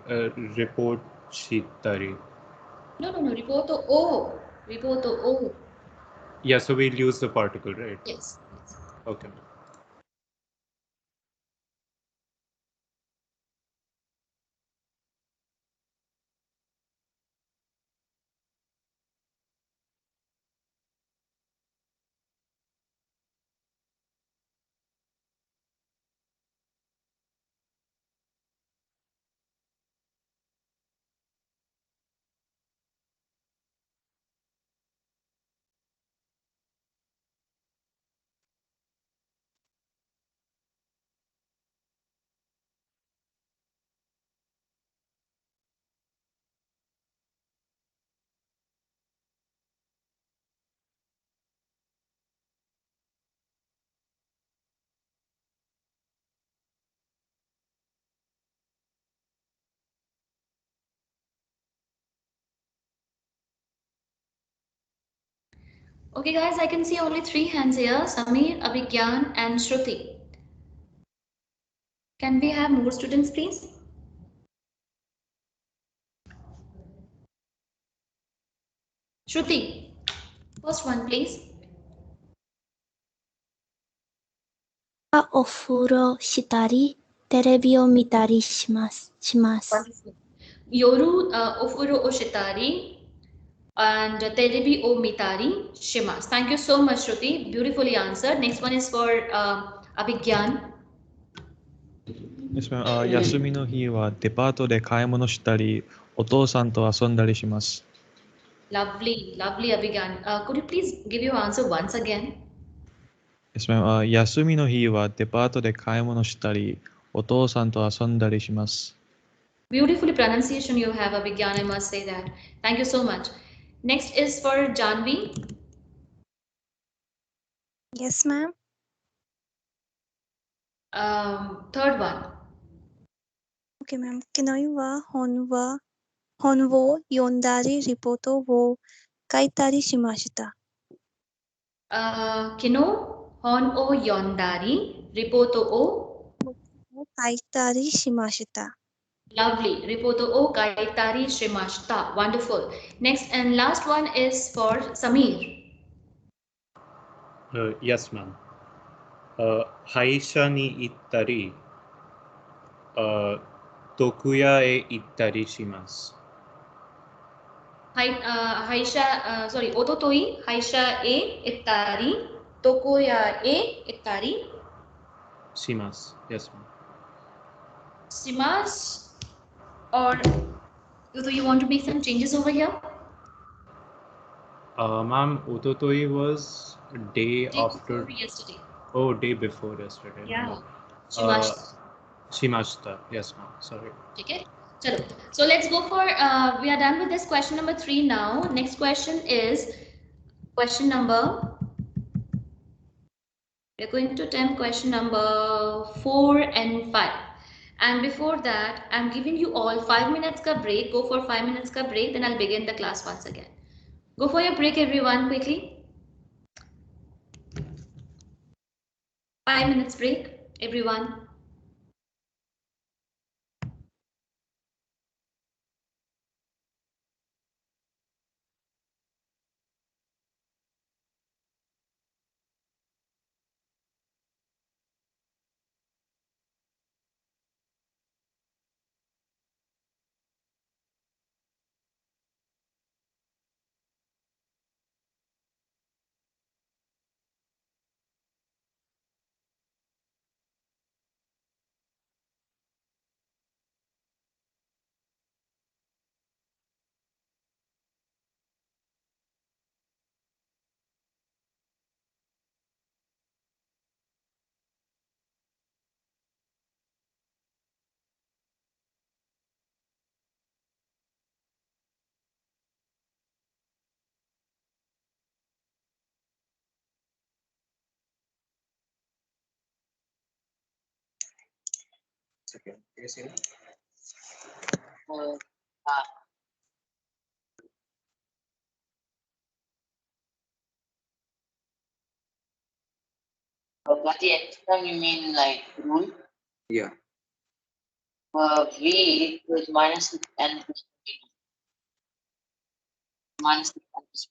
report sheetari? No, reporto O. Reporto O. Yeah, so we'll use the particle, right? Yes. Okay. Okay, guys, I can see only 3 hands here: Samir, Abhigyan, and Shruti. Can we have more students, please? Shruti, first one, please. Ofuro shitari テレビを見たりします。 Yoru ofuro o shitari and terebi o mitari shimas. Thank you so much, Shruti. Beautifully answered. Next one is for Abhigyan. Yes, ma'am. 休みの日はデパートで買い物したり、お父さんと遊んだりします。Lovely, lovely, Abhigyan. Could you please give your answer once again? Yes, ma'am. 休みの日はデパートで買い物したり、お父さんと遊んだりします。Beautifully pronunciation you have, Abhigyan, I must say that. Thank you so much. Next is for Janvi. Yes, ma'am. Third one. Okay, ma'am. 昨日は本を読んだり、リポートを書いたりしました。Kino hon o yondari ripoto o 書いたりしました。 lovely ripoto o kaitari shimashita. Wonderful. Next and last one is for Samir. Yes, ma'am. 歯医者に行ったり、床屋へ行ったりします。Sorry, ototoi haisha e ittari tokoya e ittari します。Yes, ma'am. shimas. Or do you want to make some changes over here? Ma'am, Utotoi was day after. Before yesterday. Oh, day before yesterday. Yeah. Shimashita. Shimashita. Yes, ma'am. Sorry. Okay. Chalo. So let's go for, we are done with this question number 3 now. Next question is question number, we're going to attempt question number 4 and 5. And before that, I'm giving you all 5 minutes ka break. Go for 5 minutes ka break, then I'll begin the class once again. Go for your break, everyone, quickly. 5 minutes break, everyone. Second. Can you see now? By the extra, you mean like rule? Yeah. V equals minus n plus minus n plus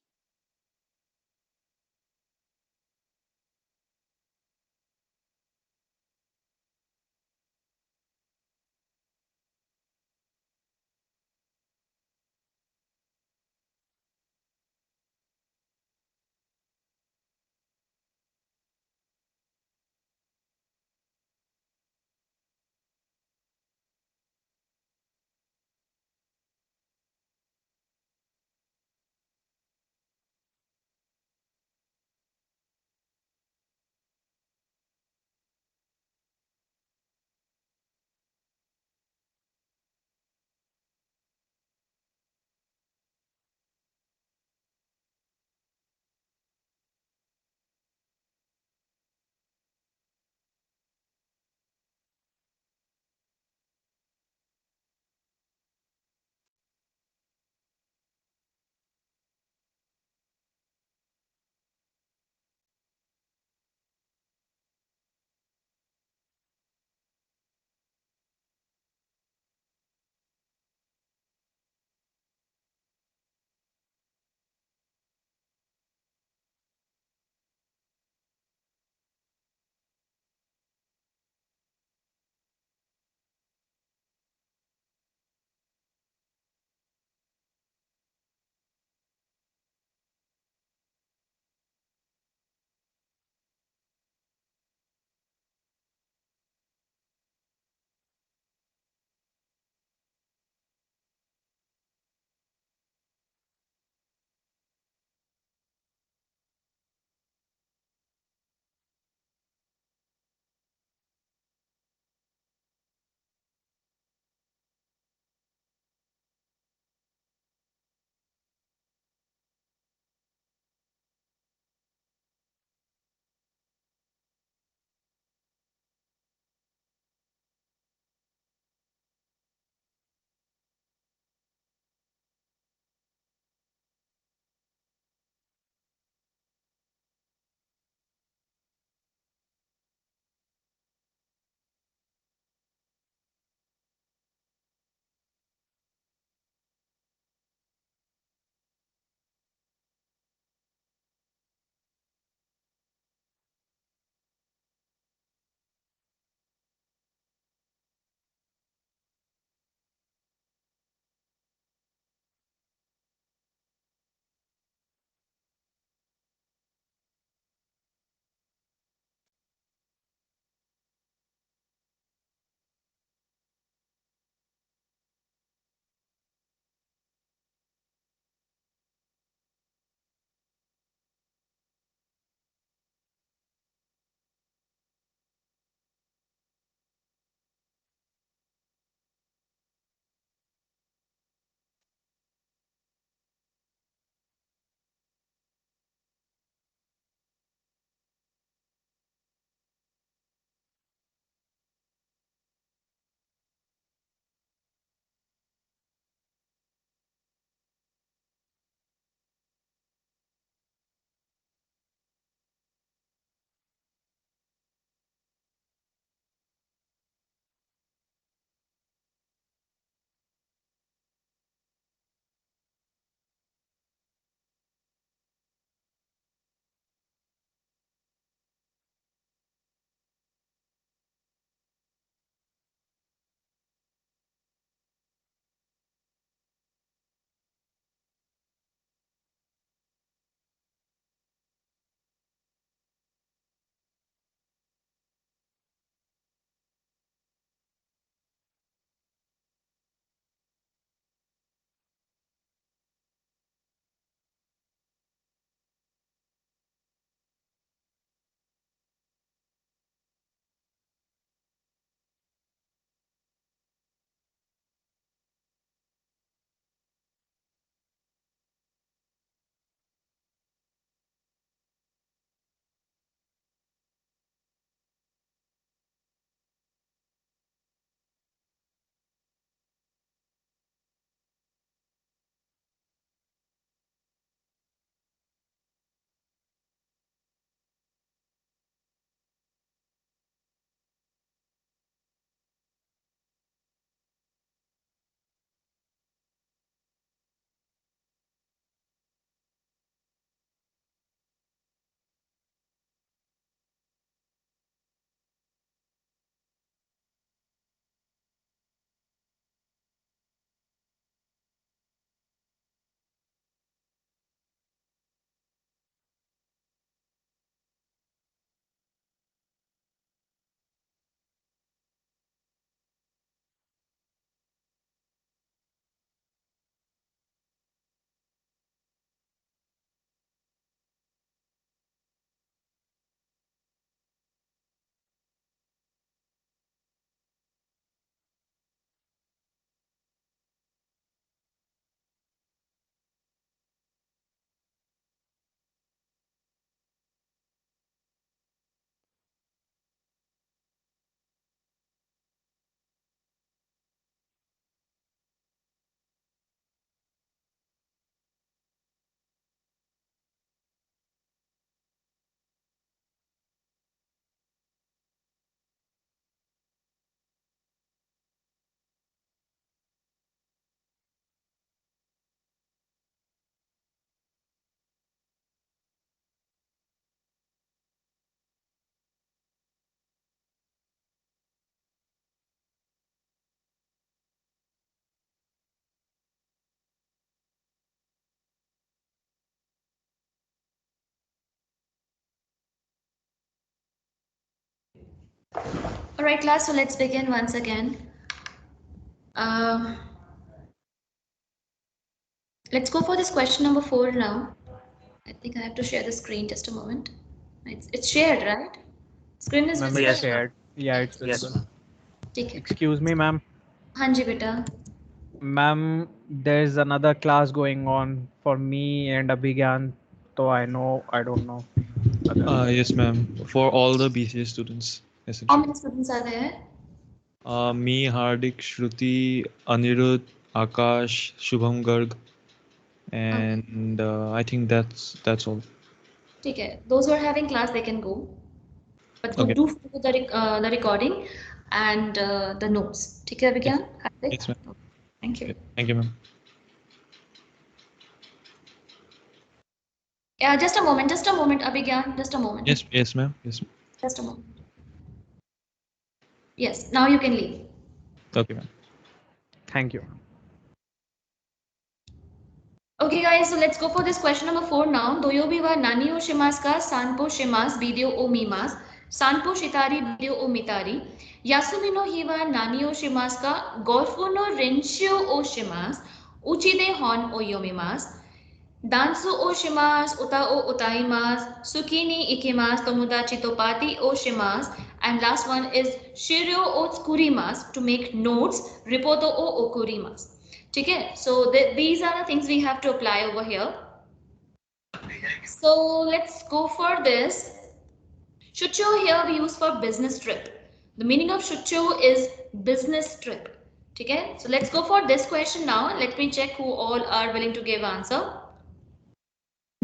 All right, class, so let's begin once again. Let's go for this question number 4 now. I think I have to share the screen, just a moment. It's shared, right? Screen is Ma'am, visible? it's shared. Yeah, it's visible. Take it. Excuse me, ma'am. Hanji beta. Ma'am, there's another class going on for me and Abhigyan, so I don't know. Yes, ma'am. For all the BCA students, How essentially. many students are there? Me, Hardik, Shruti, Anirudh, Akash, Shubham Garg, and I think that's all. Take it. Those who are having class, they can go. But Okay. do follow the recording and the notes. Take care, Abhigyan. Yes, ma'am. Thank you. Thank you, ma'am. Yeah, just a moment, Abhigyan, just a moment. Yes, ma'am. Yes, ma'am. Just a moment. Yes, now you can leave. Okay, ma'am. Thank you. Okay, guys, so let's go for this question number 4 now. Doyobi wa nani o shimasu ka sanpo shimasu video o mimasu. Sanpo shitari video o mitari. Yasumi no hi wa nani o shimasu ka golfu no renshyo o shimasu. Uchi de hon o yomimasu. Dansu o shimasu, uta o utaimasu, suki ni ikimasu, tomodachi to party o shimasu, and last one is shiryo o tsukurimasu, to make notes, ripoto o okurimasu. Okay, so these are the things we have to apply over here. So let's go for this. Shucho here we use for business trip. The meaning of shucho is business trip. Okay, so let's go for this question now. Let me check who all are willing to give answer.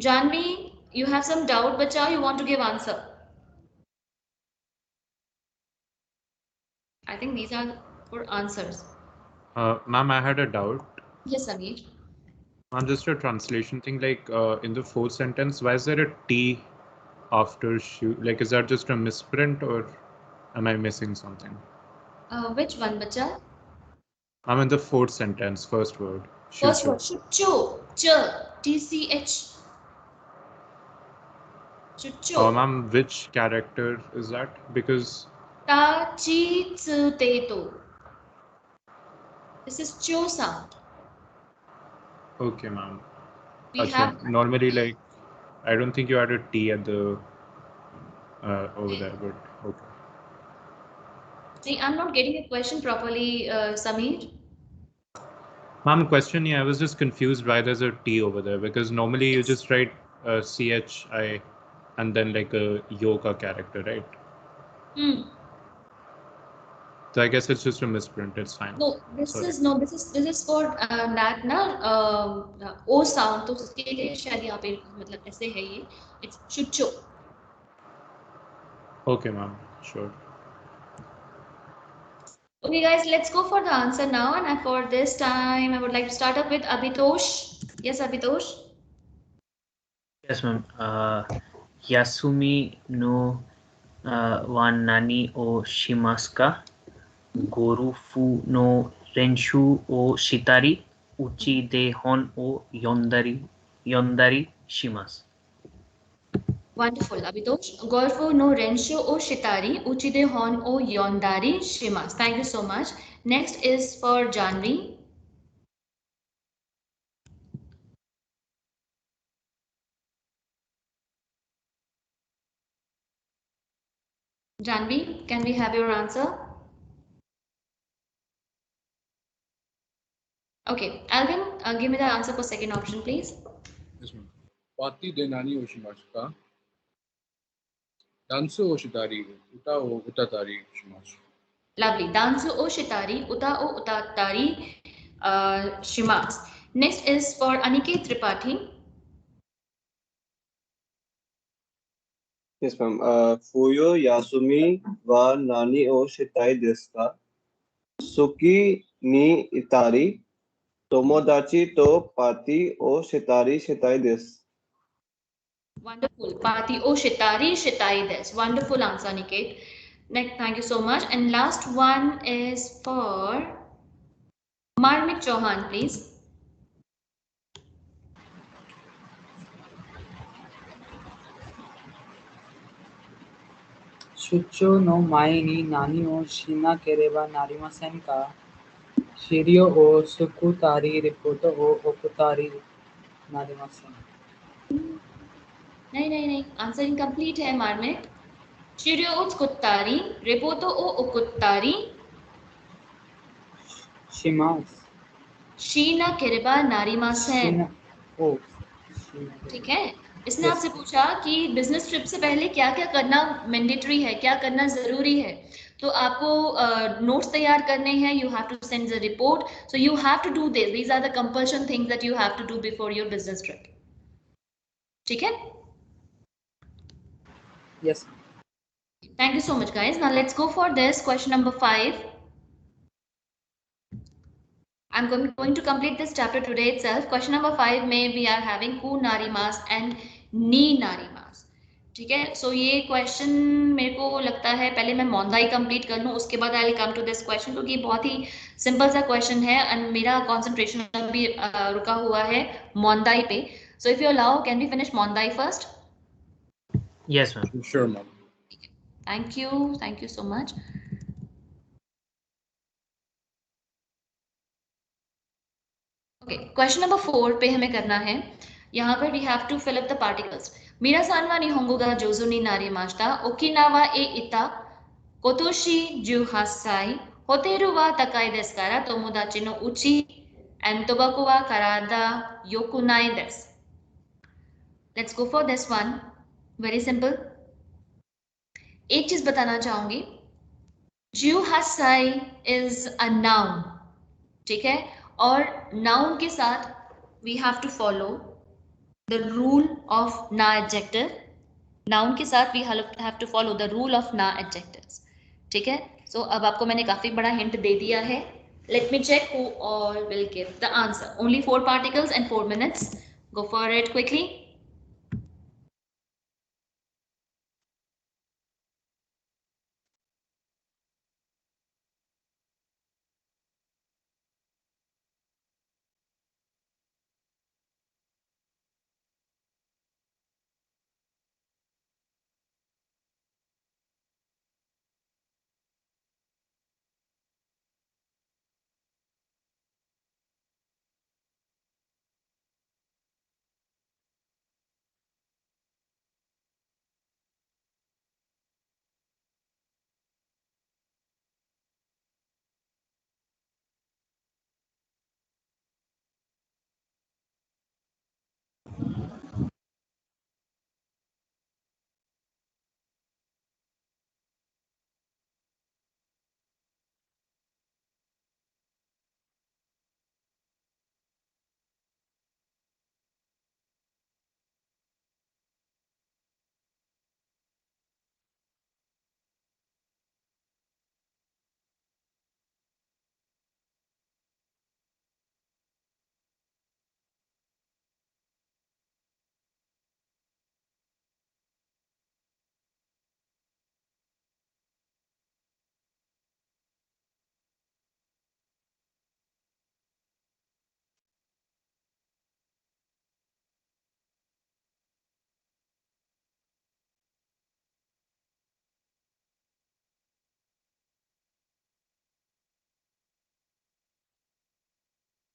Janvi, you have some doubt, bacha, you want to give answer? I think these are for answers. Ma'am, I had a doubt. Yes, Amir. Ma'am, just a translation thing, like in the fourth sentence, why is there a T after shoot? Like, is that just a misprint or am I missing something? Which one, bacha? I'm in the fourth sentence, first word. First word, shucho, ch, TCH. Shucho. Ma'am, which character is that? Because Ta, chi, tsu, te, to. This is cho sound. okay, ma'am. We have Normally, like, I don't think you had a T at the over there, but okay. See, I'm not getting a question properly, Samir. Ma'am, question here. I was just confused why there's a T over there because normally you just write CHI and then like a yoga character, right? So I guess it's just a misprint. It's fine. No, this Sorry. is for that ना O sound तो उसके लिए शायद यहाँ पे मतलब ऐसे है ये. It's shucho. Okay, ma'am. Sure. Okay, guys, let's go for the answer now. And for this time, I would like to start up with Abhitosh. Yes, Abhitosh. Yes, ma'am. Yasumi no wa nani o shimasu ka? Gorufu no renshu o shitari, uchi de hon o yondari shimasu. Wonderful, Abhitosh. Golfo no rensho o shitari, uchi de hon o yondari shimasu. Thank you so much. Next is for Janvi. Janvi, can we have your answer? Okay, Alvin, give me the answer for second option, please. Yes, ma'am. Pati de nani o shimasu ka? Dansu o shitari, uta o utatari shimasu. Lovely. Dansu o shitari, uta o utatari shimasu. Next is for Aniket Tripathi. Yes, ma'am. Fuyo Yasumi wa nani o shitai desu ka? Suki ni itari, tomodachi to pati o shitari shitai desu. Wonderful. Pati o shitari shitai desu. Wonderful answer, Aniket. Next, thank you so much. And last one is for Marmik Chauhan, please. Shucho no mae ni nani o shinakereba narimasen ka? Shirio o sukutari ripoto o okutari narimasen. नहीं answer incomplete है मार्मिक. शिर्यो ओ tsukutari, repoto o okutari. Shimasu. Sheena केरेबा नारीमासेन. ओ ठीक है. इसने आपसे पूछा कि business trip से पहले क्या क्या करना मैंडेटरी है, क्या करना जरूरी है. तो आपको नोट्स तैयार करने हैं. You have to send the report. So you have to do this. These are the compulsion things that you have to do before your business trip. ठीक है. Yes. Thank you so much, guys. Now let's go for this question number 5. I'm going to complete this chapter today itself. Question number 5 में we are having ku narimas and ni narimas. ठीक है. So ये question मेरे को लगता है पहले मैं मोंदाई कंप्लीट कर लूँ, उसके बाद I'll come to this question, क्योंकि बहुत ही सिंपल सा क्वेश्चन है and मेरा कंसंट्रेशन अभी रुका हुआ है मोंदाई पे. So if you allow, can we finish मोंदाई first? Yes, ma'am. Sure, ma'am. Thank you so much. Okay, question number 4 पे हमें करना है. यहाँ पर we have to fill up the particles. Minasan wa nihongo ga jouzu ni narimashita. Okinawa e ita kotoshi 18 sai. Hoteru wa takai desu kara tomodachi no uchi and tobacco wa karada yoku nai desu. Let's go for this one. Very simple. एक चीज बताना चाहूंगी. 18 sai is a noun. ठीक है. और noun के साथ we have to follow the rule of na adjective. Noun के साथ we have to follow the rule of na adjectives. ठीक है. So अब आपको मैंने काफी बड़ा hint दे दिया है. Let me check who all will give the answer. Only 4 particles and 4 minutes. Go for it quickly.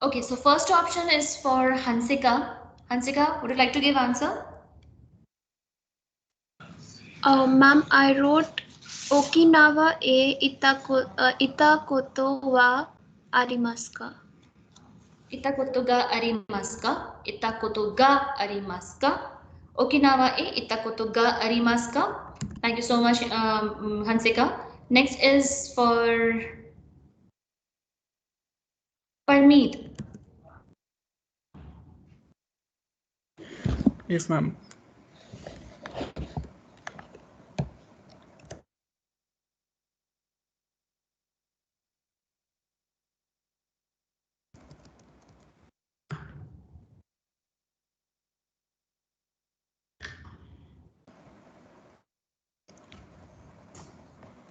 Okay, so first option is for Hansika. Hansika, would you like to give answer? Ma'am, I wrote Okinawa e itakoto wa arimasu ka? Itakoto ga arimasu ka? Itakoto ga arimasu ka? Okinawa e itakoto ga arimasu ka? Thank you so much, Hansika. Next is for Parmeet. Yes, ma'am.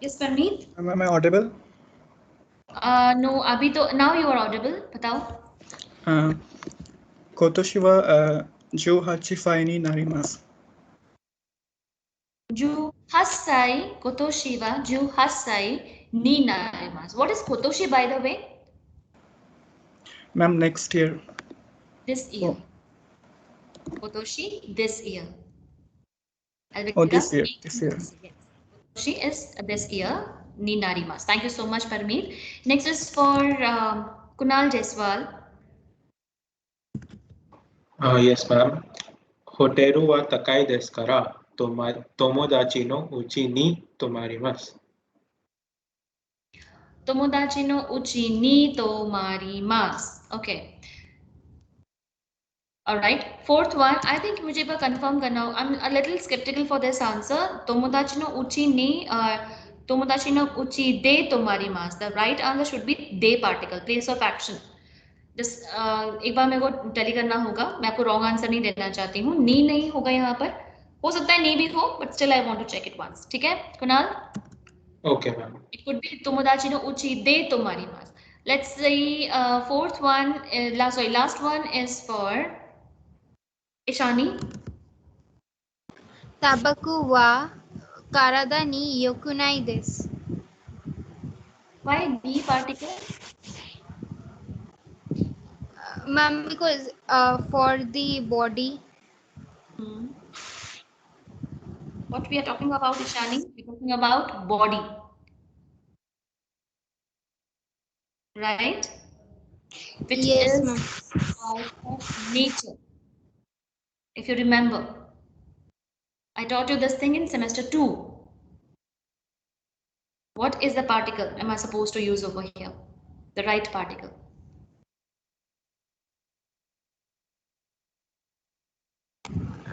Yes, Parmeet. Am I audible? No, अभी तो now you are audible. बताओ. Kotoshi wa 18 ni narimasu. Hassai kotoshi wa ju hassai ni narimasu. What is kotoshi, by the way? Ma'am, next year. This year. Kotoshi, this year. Oh, this year. This year. Kotoshi is this year. Ni narimasu. Thank you so much, Parmeet. Next is for Kunal Jaiswal. Yes, ma'am. Hoteru wa takai desu kara, tomodachi no uchi ni tomarimasu. Tomodachi no uchi ni tomarimasu. Okay. All right. Fourth one, I think मुझे एक बार confirm करना हो. I'm a little skeptical for this answer. Tomodachi no uchi ni, tomodachi no uchi de tomarimasu. The right answer should be de particle, place of action. Just एक बार मेरे को tally करना होगा. मैं आपको wrong answer नहीं देना चाहती हूँ. नी नहीं होगा यहाँ पर. हो सकता है नी भी हो, but still I want to check it once. ठीक है, Kunal? Okay, ma'am. It could be tomodachi no uchi de tomarimasu. Let's see. Fourth one, last one is for Ishani. Tabaku wa karada ni yokunai desu. Why D particle? Ma'am, because for the body. What we are talking about, Ishani? We're talking about body. Right? Which Yes, is ma'am. part of nature. If you remember, I taught you this thing in semester 2. What is the particle am I supposed to use over here? The right particle.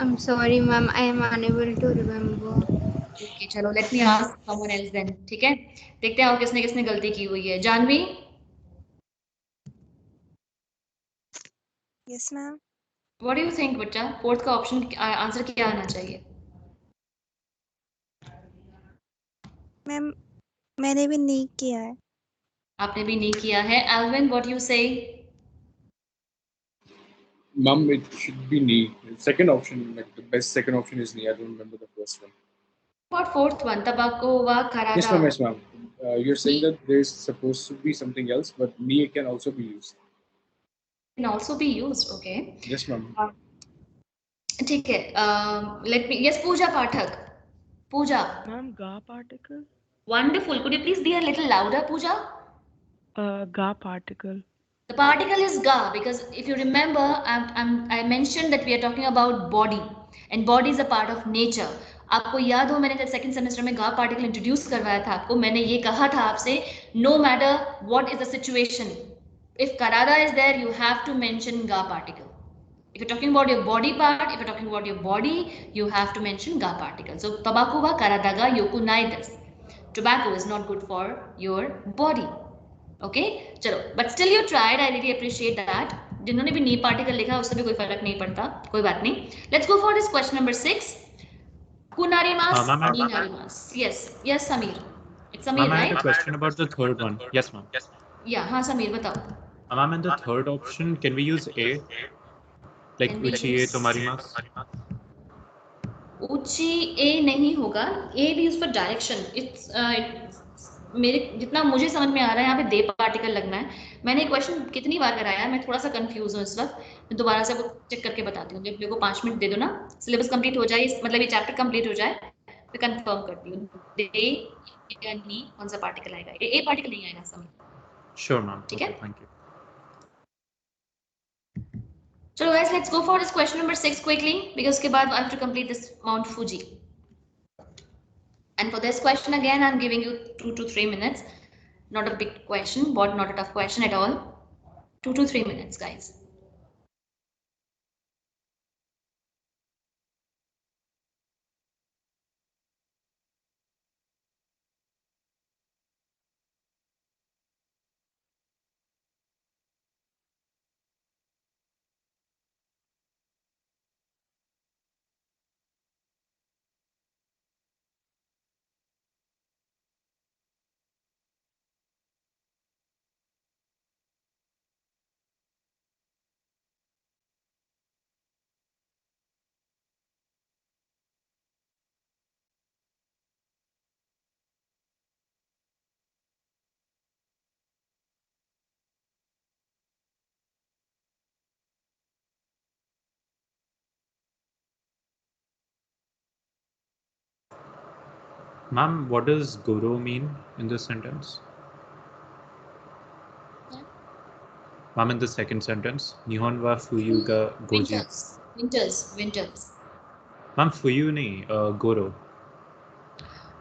I'm sorry, ma'am. I am unable to remember. Okay, चलो, let me ask someone else then. ठीक है? देखते हैं और किसने किसने गलती की हुई है. Janvi? Yes, ma'am. What do you think, बच्चा? Fourth का option आंसर क्या आना चाहिए? मैम मैंने भी नहीं किया है. आपने भी नहीं किया है. Alvin, what do you say? Mum, it should be knee. Second option, like the best second option is knee. I don't remember the first one. What fourth one? Tabako wa karada. Yes, ma'am. Yes, ma'am. You're saying that there's supposed to be something else, but knee can also be used. Can also be used. Okay. Yes, ma'am. ठीक है. Let me. Yes, Pooja Pathak. Pooja. Ma'am, ga particle. Wonderful. Could you please be a little louder, Pooja? Ga particle. The particle is ga because if you remember, I mentioned that we are talking about body and body is a part of nature. आपको याद हो मैंने जब second semester में गा particle introduce करवाया था आपको, मैंने ये कहा था आपसे, no matter what is the situation, if karada is there you have to mention ga particle. If you're talking about your body part, if you're talking about your body, you have to mention ga particle. So tabaku wa karada ga yokunai desu. Tobacco is not good for your body. Okay चलो, but still you tried, I really appreciate that. जिन्होंने भी नी particle लिखा उससे भी कोई फर्क नहीं पड़ता, कोई बात नहीं. Let's go for this question number 6. Kunarimas, Ninarimas. Yes, Samir. It's Samir, Ma'am, I had right? a question about the third one. Yes, ma'am. Yeah, हाँ Samir बताओ. Ma'am, in the third option, can we use A? Like Can we uchi e use- tomarimasu? ऊंची ए नहीं होगा, ए भी उस पर direction. मेरे जितना मुझे समझ में आ रहा है यहाँ पे दे पार्टिकल लगना है. मैंने क्वेश्चन कितनी बार कराया है, मैं थोड़ा सा कंफ्यूज हूँ इस वक्त. मैं दोबारा से आपको चेक करके बताती हूँ. जब मेरे को 5 मिनट दे दो ना, सिलेबस कंप्लीट हो जाए, मतलब ये चैप्टर कंप्लीट हो जाए, मैं कंफर्म करती हूँ. दे या नी कौन सा पार्टिकल आएगा? ए पार्टिकल नहीं आएगा समझ. Sure, ma'am. ठीक Okay, है. thank you. चलो guys, let's go for this question number 6 quickly because उसके बाद I have to complete this Mount Fuji. And for this question again, I'm giving you 2 to 3 minutes. Not a big question, but not a tough question at all. 2 to 3 minutes, guys. Ma'am, what does Goro mean in this sentence? Ma'am, in the second sentence, Nihon wa fuyu ga goji. Winters. Ma'am, fuyu nahi, Goro.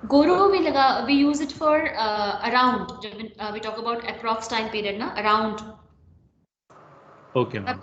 Goro we use it for around. We talk about approx time period na around. Okay, ma'am.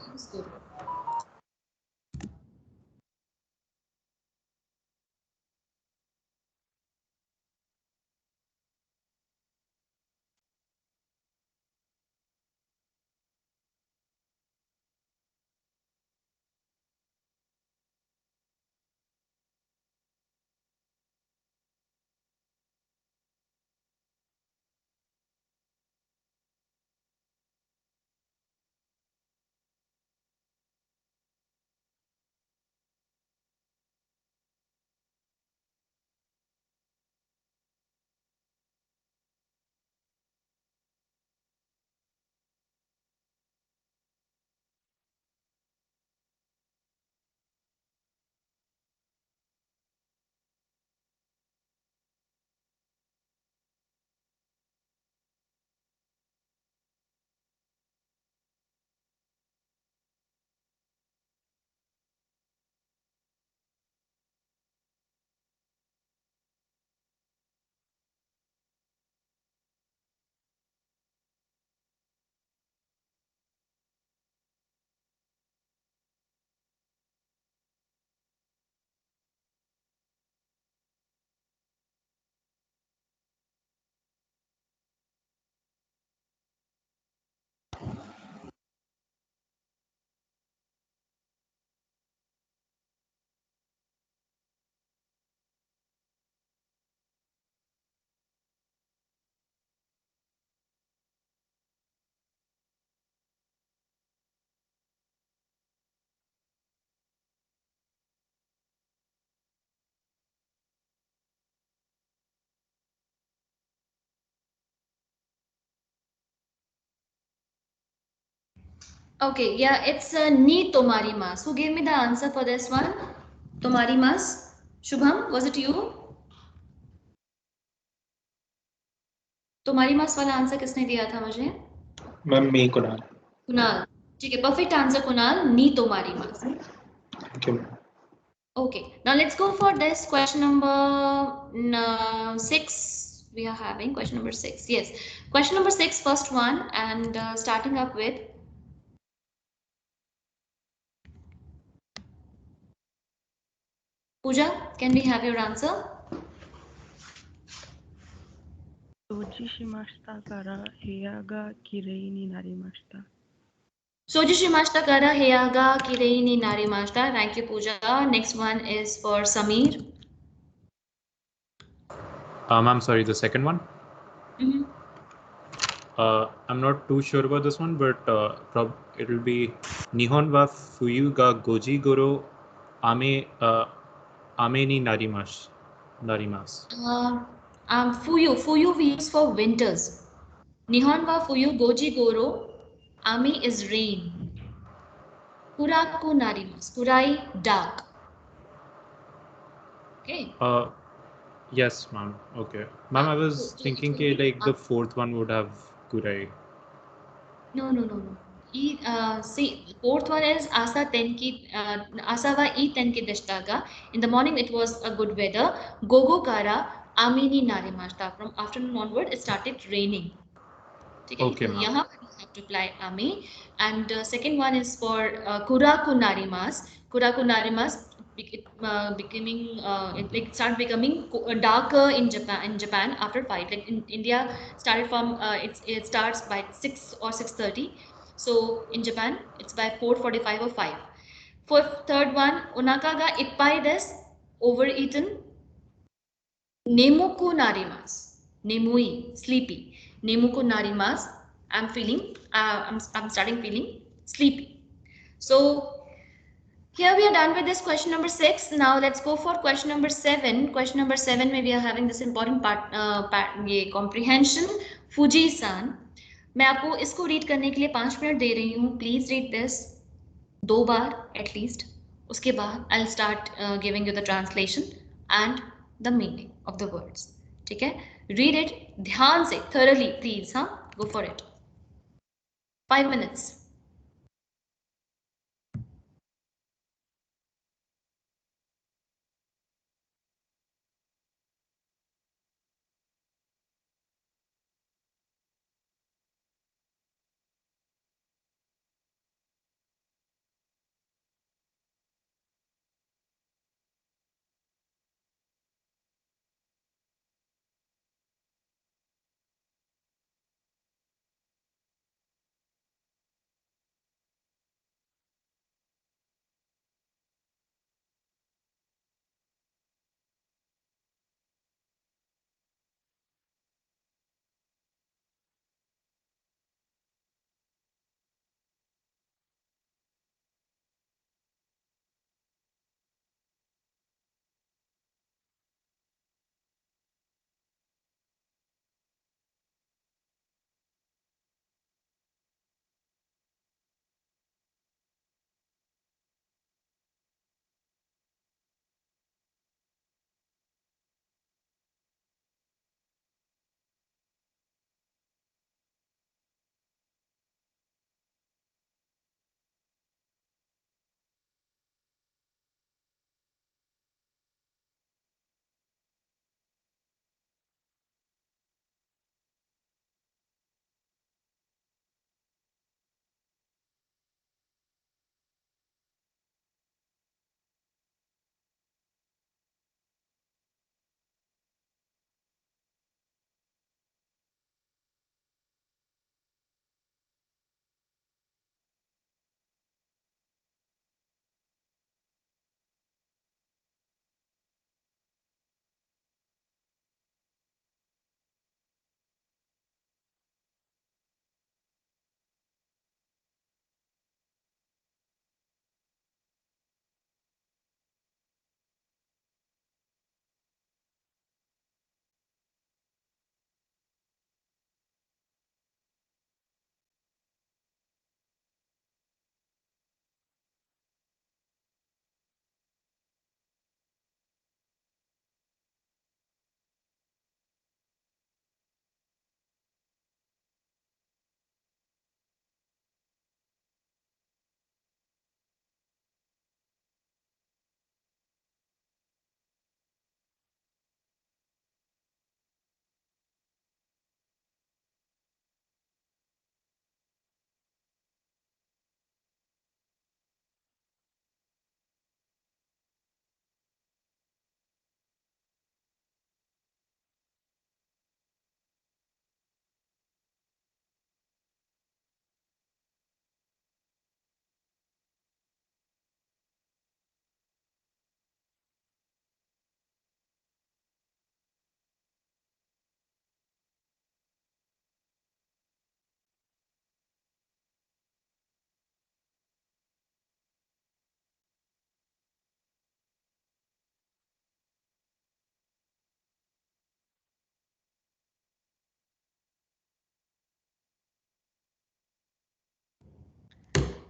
Okay, yeah, it's ni tomari mas. Who gave me the answer for this one? Tomari mas. Shubham, was it you? tomari mas वाला answer किसने दिया था मुझे? Ma'am me Kunal. Kunal. ठीक है, perfect answer Kunal. Ni tomari mas. Thank you. Okay, now let's go for this question number 6. We are having question number 6. Yes, question number 6, first one, and starting up with Pooja. Can we have your answer? 掃除しましたから部屋がきれいになりました。掃除しましたから部屋がきれいになりました。Thank you, Pooja. Next one is for Samir. Ma'am, sorry, the second one? Mm-hmm. I'm not too sure about this one, but it'll be Nihon wa fuyu ga goji goro ame ni narimasu. Fuyu we use for winters. Nihon wa fuyu goji goro. Ame is rain. Kuraku narimasu. Kurai, dark. Okay. Yes, ma'am. Okay. Ma'am, I was thinking like the fourth one would have kurai. No. See, fourth one is asa wa I tenki deshtaga. In the morning it was a good weather. Gogo kara amini narimashta. From afternoon onward it started raining. Okay, so ma'am. yahan we have to apply ami. And second one is for kuraku narimas. Kuraku narimas it started becoming darker in Japan after 5. Like in India started from it starts by 6 or 6:30. So in Japan it's by 4:45 or 5. For third one, onaka ga ippai desu, overeaten. Nemuku narimasu. Nemui, sleepy. Nemuku narimasu. I'm starting feeling sleepy. So here we are done with this question number 6. Now let's go for question number 7. Question number 7 maybe we are having this important part ये comprehension. Fuji-san, मैं आपको इसको read करने के लिए 5 minute दे रही हूँ. Please read this 2 bar at least. उसके बाद I'll start giving you the translation and the meaning of the words. ठीक है, रीड इट ध्यान से, thoroughly प्लीज. हाँ, go for it. 5 minutes.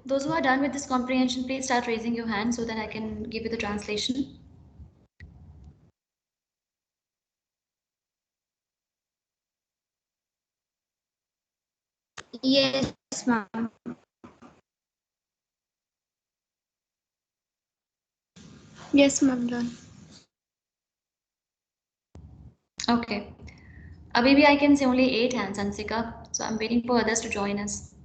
Those who are done with this comprehension, please start raising your hand so that I can give you the translation. Yes, ma'am. Yes, ma'am, done. Okay. Maybe I can say only 8 hands, Ansika. So I'm waiting for others to join us.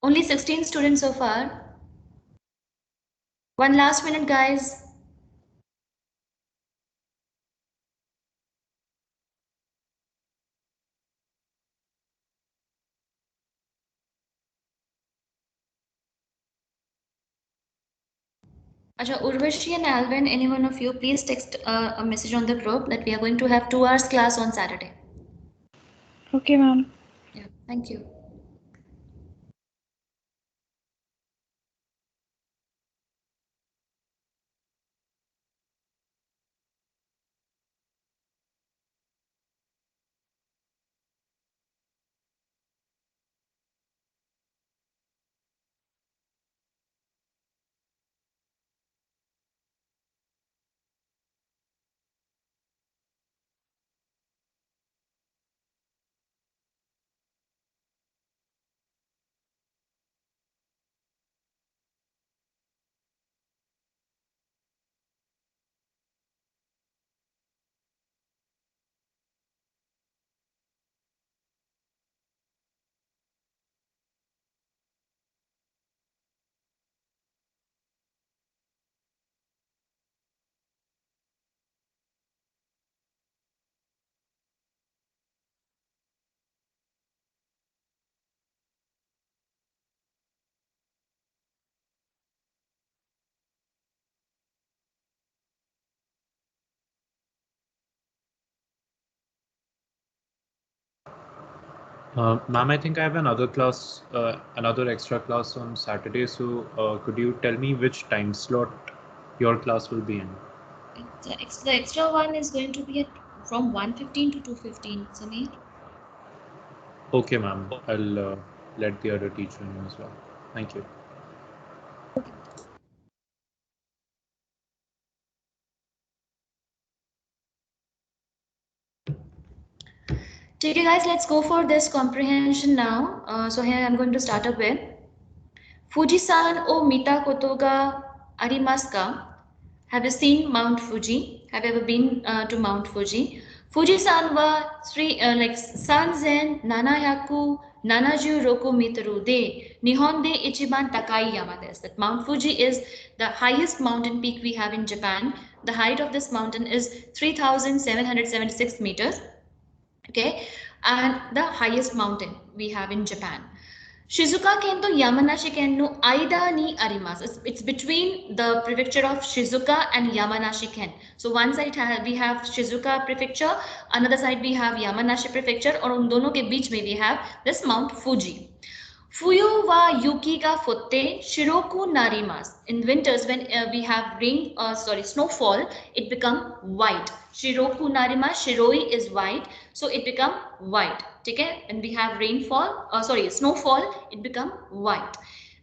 Only 16 students so far. One last minute, guys. Acha, Urvashi and Alvin, any one of you, please text a message on the group that we are going to have 2 hours class on Saturday. Okay, ma'am. Yeah, thank you. Ma'am, I think I have another class, another extra class on Saturday. So could you tell me which time slot your class will be in? The extra one is going to be from 1:15 to 2:15, Sameer. Okay, ma'am. I'll let the other teacher know as well. Thank you. Okay, guys, let's go for this comprehension now. So here I'm going to start up with Fuji-san o Mita koto ga arimasu ka? Have you seen Mount Fuji? Have you ever been to Mount Fuji? Fuji-san wa 3776 meter de Nihon de ichiban takai yama desu. That Mount Fuji is the highest mountain peak we have in Japan. The height of this mountain is 3776 meters. Okay, and the highest mountain we have in Japan. Shizuoka ken to Yamanashi ken no aida ni arimasu. It's between the prefecture of Shizuoka and Yamanashi ken. So one side we have Shizuoka prefecture, another side we have Yamanashi prefecture, और उन दोनों के बीच में we have this Mount Fuji. Fuyu wa yuki ga futte shiroku narimasu. In winters, when we have snowfall, it become white. Shiroku narimasu. Shiroi is white, so it become white. Okay? When we have snowfall, it become white.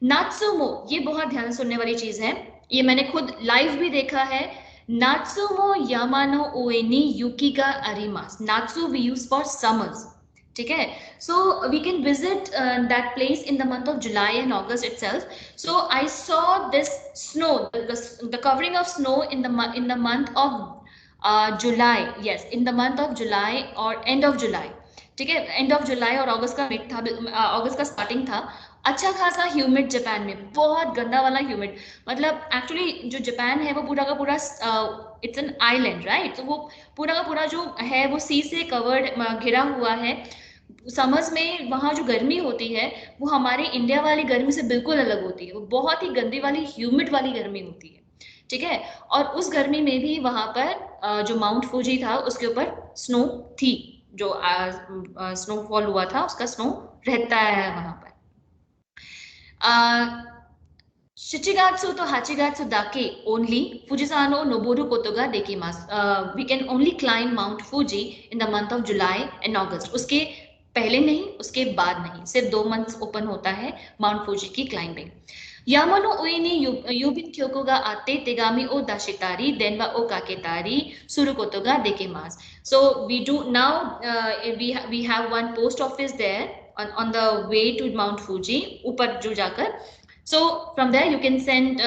Natsumo, ये बहुत ध्यान सुनने वाली चीज है. ये मैंने खुद लाइव भी देखा है. Natsumo yamano ue ni yuki ga arimasu. Natsu we use for summers. Okay, so we can visit that place in the month of July and August itself. So I saw this snow, the covering of snow in the month of July. Yes, in the month of July or end of July. ठीक है, end of July और अगस्त का mid था, अगस्त का starting था. अच्छा खासा humid Japan में, बहुत गंदा वाला ह्यूमिड. मतलब एक्चुअली जो जापान है वो पूरा का पूरा इट्स एन आइलैंड, राइट. तो वो पूरा का पूरा जो है वो सी से कवर्ड घिरा हुआ है. समर्स में वहाँ जो गर्मी होती है वो हमारे इंडिया वाली गर्मी से बिल्कुल अलग होती है. वो बहुत ही गंदी वाली ह्यूमिड वाली गर्मी होती है. ठीक है, और उस गर्मी में भी वहां पर जो माउंट फूजी था उसके ऊपर स्नो थी. जो स्नोफॉल हुआ था उसका स्नो रहता है वहां पर. Shichigatsu to Hachigatsu dake only Fujisan no Noboru koto ga dekimasu. We can only climb Mount Fuji in the month of July and August. उसके पहले नहीं, उसके बाद नहीं, सिर्फ 2 months ओपन होता है माउंट फूजी की climbing. Yamano ue ni yubin kyoko ga atte tegami o dashitari denwa o kaketari suru koto ga dekimasu. So we do now we have one post office there on the way to Mount Fuji ऊपर जो जाकर. So from there you can send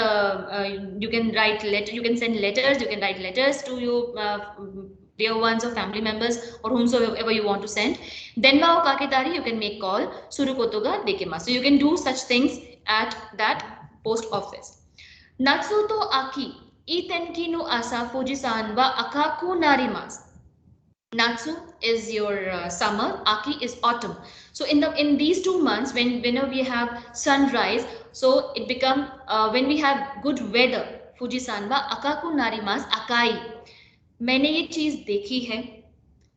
you can send letters, you can write letters to your dear ones or family members or whomsoever you want to send. Denma o kaketari, you can make call Surukoto ga dekemasu. So you can do such things at that post office. Natsu to aki itenki no asa Fuji-san wa akaku narimasu. Natsu is your summer, Aki is autumn. So in these 2 months, whenever we have sunrise, so it become when we have good weather, Fuji-san wa akaku narimasu akai. मैंने ये चीज देखी है.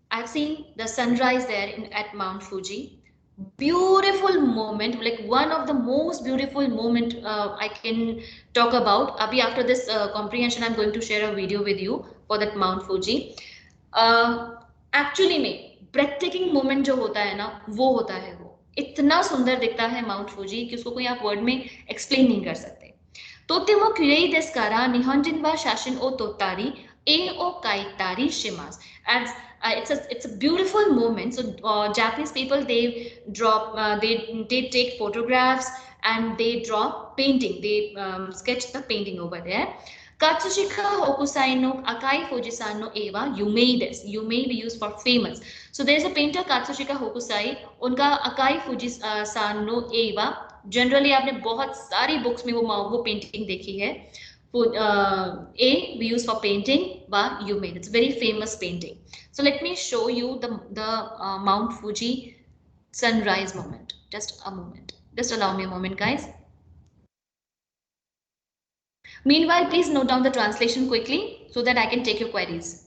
I've seen the sunrise there at Mount Fuji. Beautiful moment, like one of the most beautiful moment I can talk about. Abhi after this comprehension, I'm going to share a video with you for that Mount Fuji. Actually में ब्रेथटेकिंग moment जो होता है ना, वो होता है, वो इतना सुंदर दिखता है माउंट फूजी कि उसको कोई आप वर्ड में एक्सप्लेन नहीं कर सकते. तोतेमो क्यूरेई देसु कारा निहोंजिन वा शाशिन ओ तोतारी ए ओ काइतारी shimasu. As it's a beautiful moment. So Japanese people, they draw, they take photographs and they draw painting. They sketch the painting over there. Katsushika Hokusai no Akai Fuji-san no Ewa Yumei desu. Yumei we use for famous. So there's a painter Katsushika Hokusai. उनका Akai Fuji-san no Ewa. Generally आपने बहुत सारी books में वो painting देखी है. A we use for painting. Wa Yumei. It's a very famous painting. So let me show you the Mount Fuji sunrise moment. Just a moment. Just allow me a moment, guys. Meanwhile, please note down the translation quickly so that I can take your queries.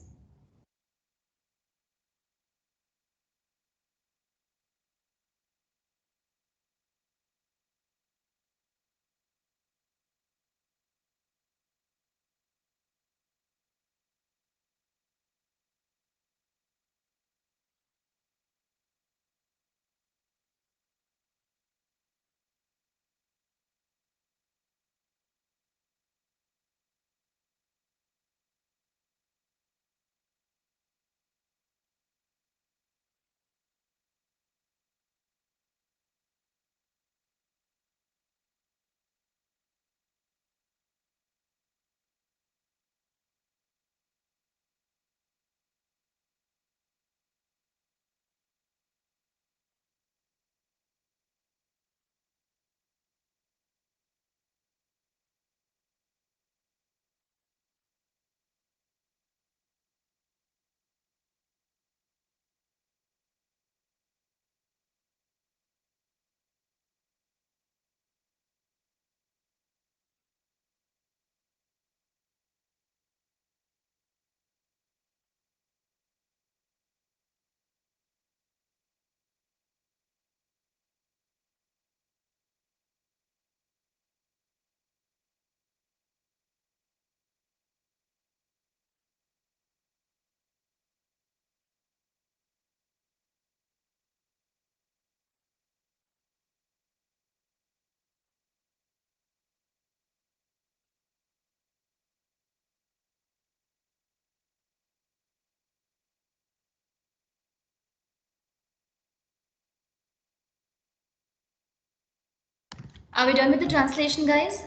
Are we done with the translation, guys?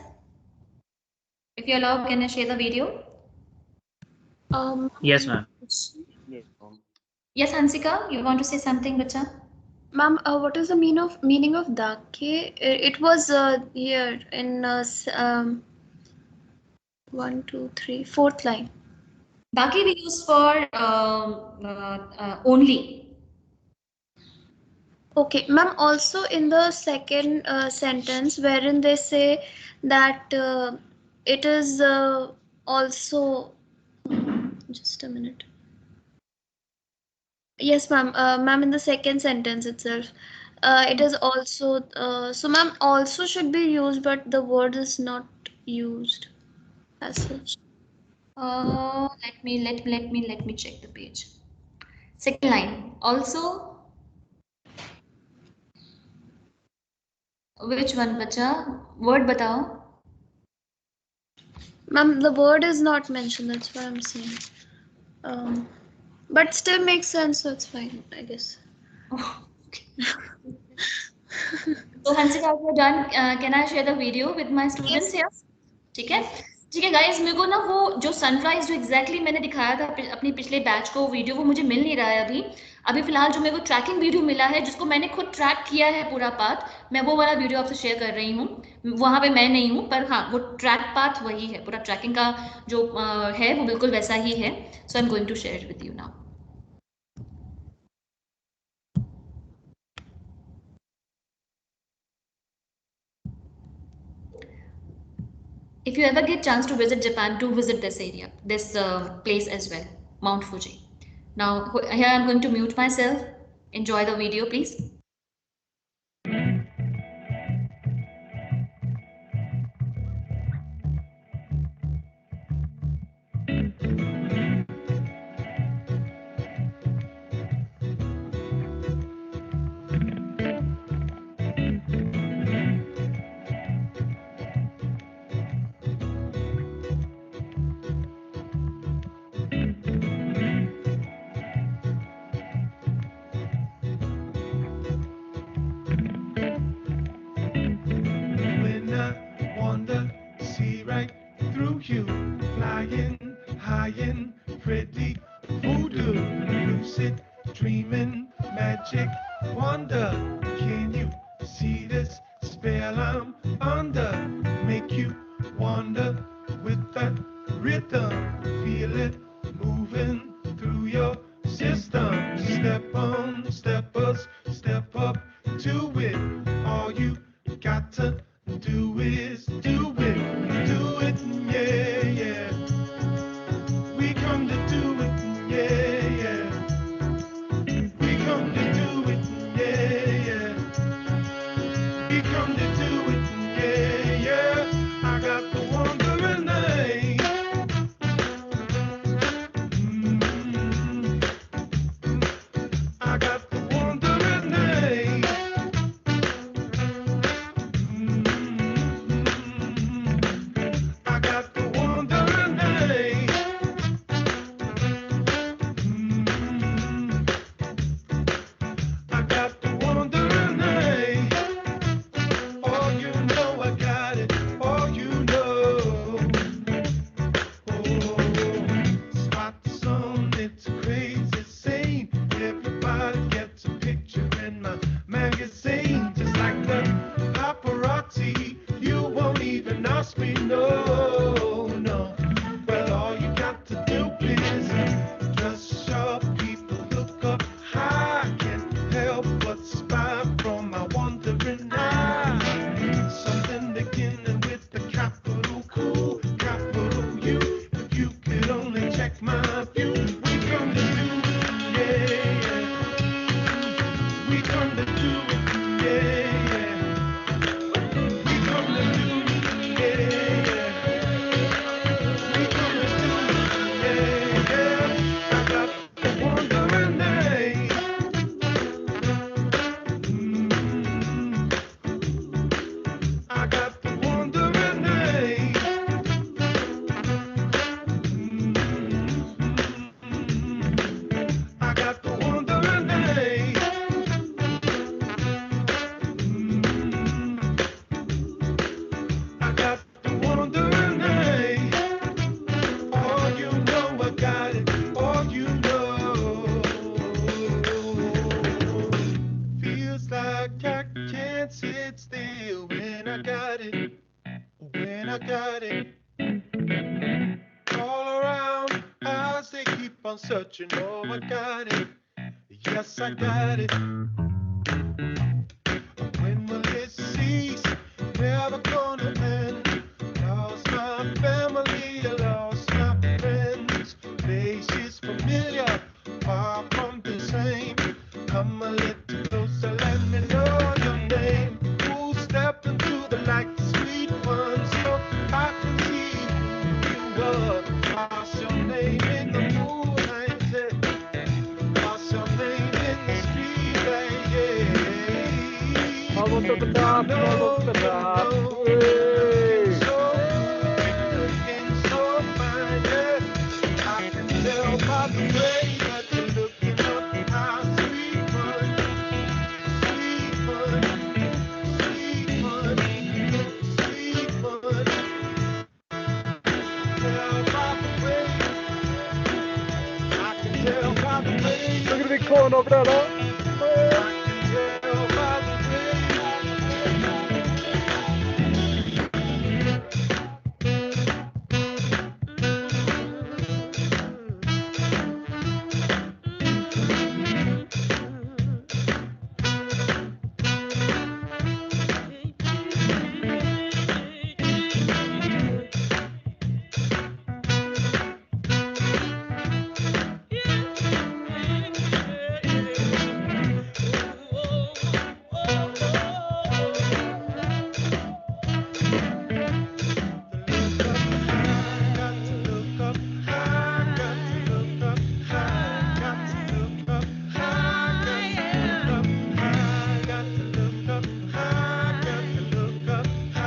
If you allow, can I share the video? Yes, ma'am. Yes, Hansika, you want to say something, bacha? Ma'am, what is the meaning of dake? It was here in 1, 2, 3, 4th line. Dake we use for only. Okay, ma'am. Also in the second sentence, wherein they say that it is also. Just a minute. Yes, ma'am. Ma'am, in the second sentence itself, it is also. So, ma'am, also should be used, but the word is not used as such. Let me check the page. Second line. Also. Which one, bacha? Word batao. Ma'am, the word is not mentioned. That's what I'm saying. But still makes sense, so it's fine, I guess. Oh, okay. So Hansika, if you're done, can I share the video with my students here? Okay. ठीक है guys, मेरे को ना वो जो sunrise जो exactly मैंने दिखाया था अपनी पिछले बैच को वीडियो, वो मुझे मिल नहीं रहा है अभी। अभी फिलहाल जो मेरे को ट्रैकिंग वीडियो मिला है, जिसको मैंने खुद ट्रैक किया है पूरा पाथ, मैं वो वाला वीडियो आपसे शेयर कर रही हूँ। वहाँ पे मैं नहीं हूँ, पर हाँ वो ट्रैक पाथ वही है, पूरा ट्रैकिंग का जो है वो बिल्कुल वैसा ही है। So I am going to share with you now. If you ever get chance to visit Japan, do visit this area, this place as well, Mount Fuji. Now here I'm going to mute myself. Enjoy the video, please. When I wander, see right through you, flying high and pretty, voodoo, lucid, dreaming, magic, wonder. Can you see this spell I'm under? Make you wonder with that rhythm, feel it moving through your system. Step on, steppers, step up to it. All you got to do is do it, yeah, yeah. We come to do it, yeah, yeah. We come to do it, yeah, yeah. We come to do it, yeah, yeah. I got the wandering eye. I got the wandering eye. I got the wandering eye. I got the wandering eye. Oh, you know I got it. Oh, you know. Oh, spot the sun, it's a crazy scene. Everybody gets a picture in my magazine. Just like the paparazzi, you won't even ask me, no, no. Well, all you got to do is just show people, look up high. Can't help but spy from my wandering eye. Something beginning with the capital cool, capital U. If you could only check my view, we come to do it, yeah, yeah. We come to do it, yeah, yeah. We come to do it, yeah, yeah. We come to do it, yeah, yeah. I got the wandering eye. I got the wandering eye. I got the wandering eye. I got the wandering eye. Oh, you know I got it. Oh, you know. Feels like I can't sit still when I got it. When I got it. All around, eyes they keep on searching. Oh, I got it. Yes, I got it. When will it cease? Never gonna end. Lost my family, lost my friends. Faces familiar, far from the same. Come a little closer, let me know your name. Who stepped into the light, sweet one, so I can see who you are. What's your name in the moonlight? What's your name in the street light? Yeah. Follow to the top, follow to the top. Looking so fine, yeah. I can tell by the way that you're looking up. How sweet one, sweet one, sweet one, sweet one. no, brother.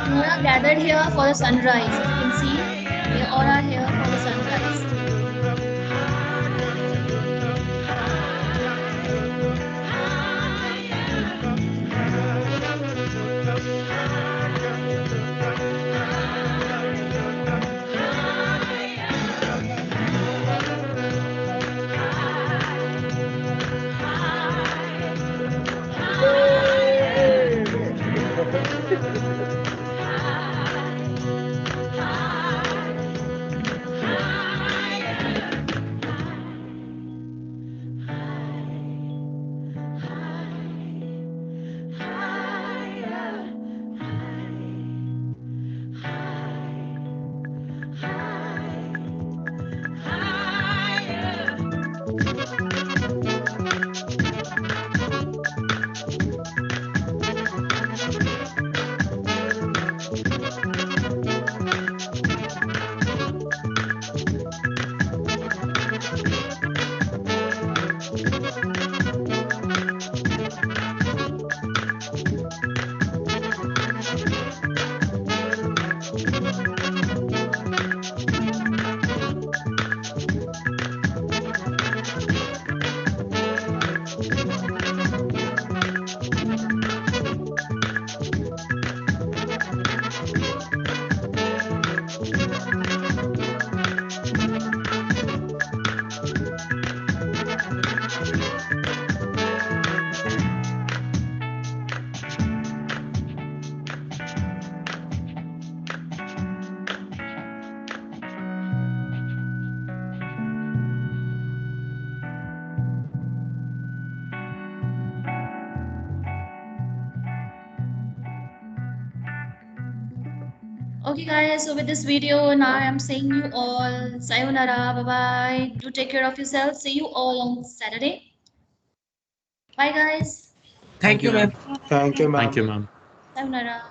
We are gathered here for the sunrise. As you can see, we all are here for the sunrise. Okay guys, so with this video now I'm saying you all sayonara, bye bye. Do take care of yourself. See you all on Saturday. Bye guys. Thank you, ma'am. Thank you, ma'am. Thank you, ma'am. Sayonara.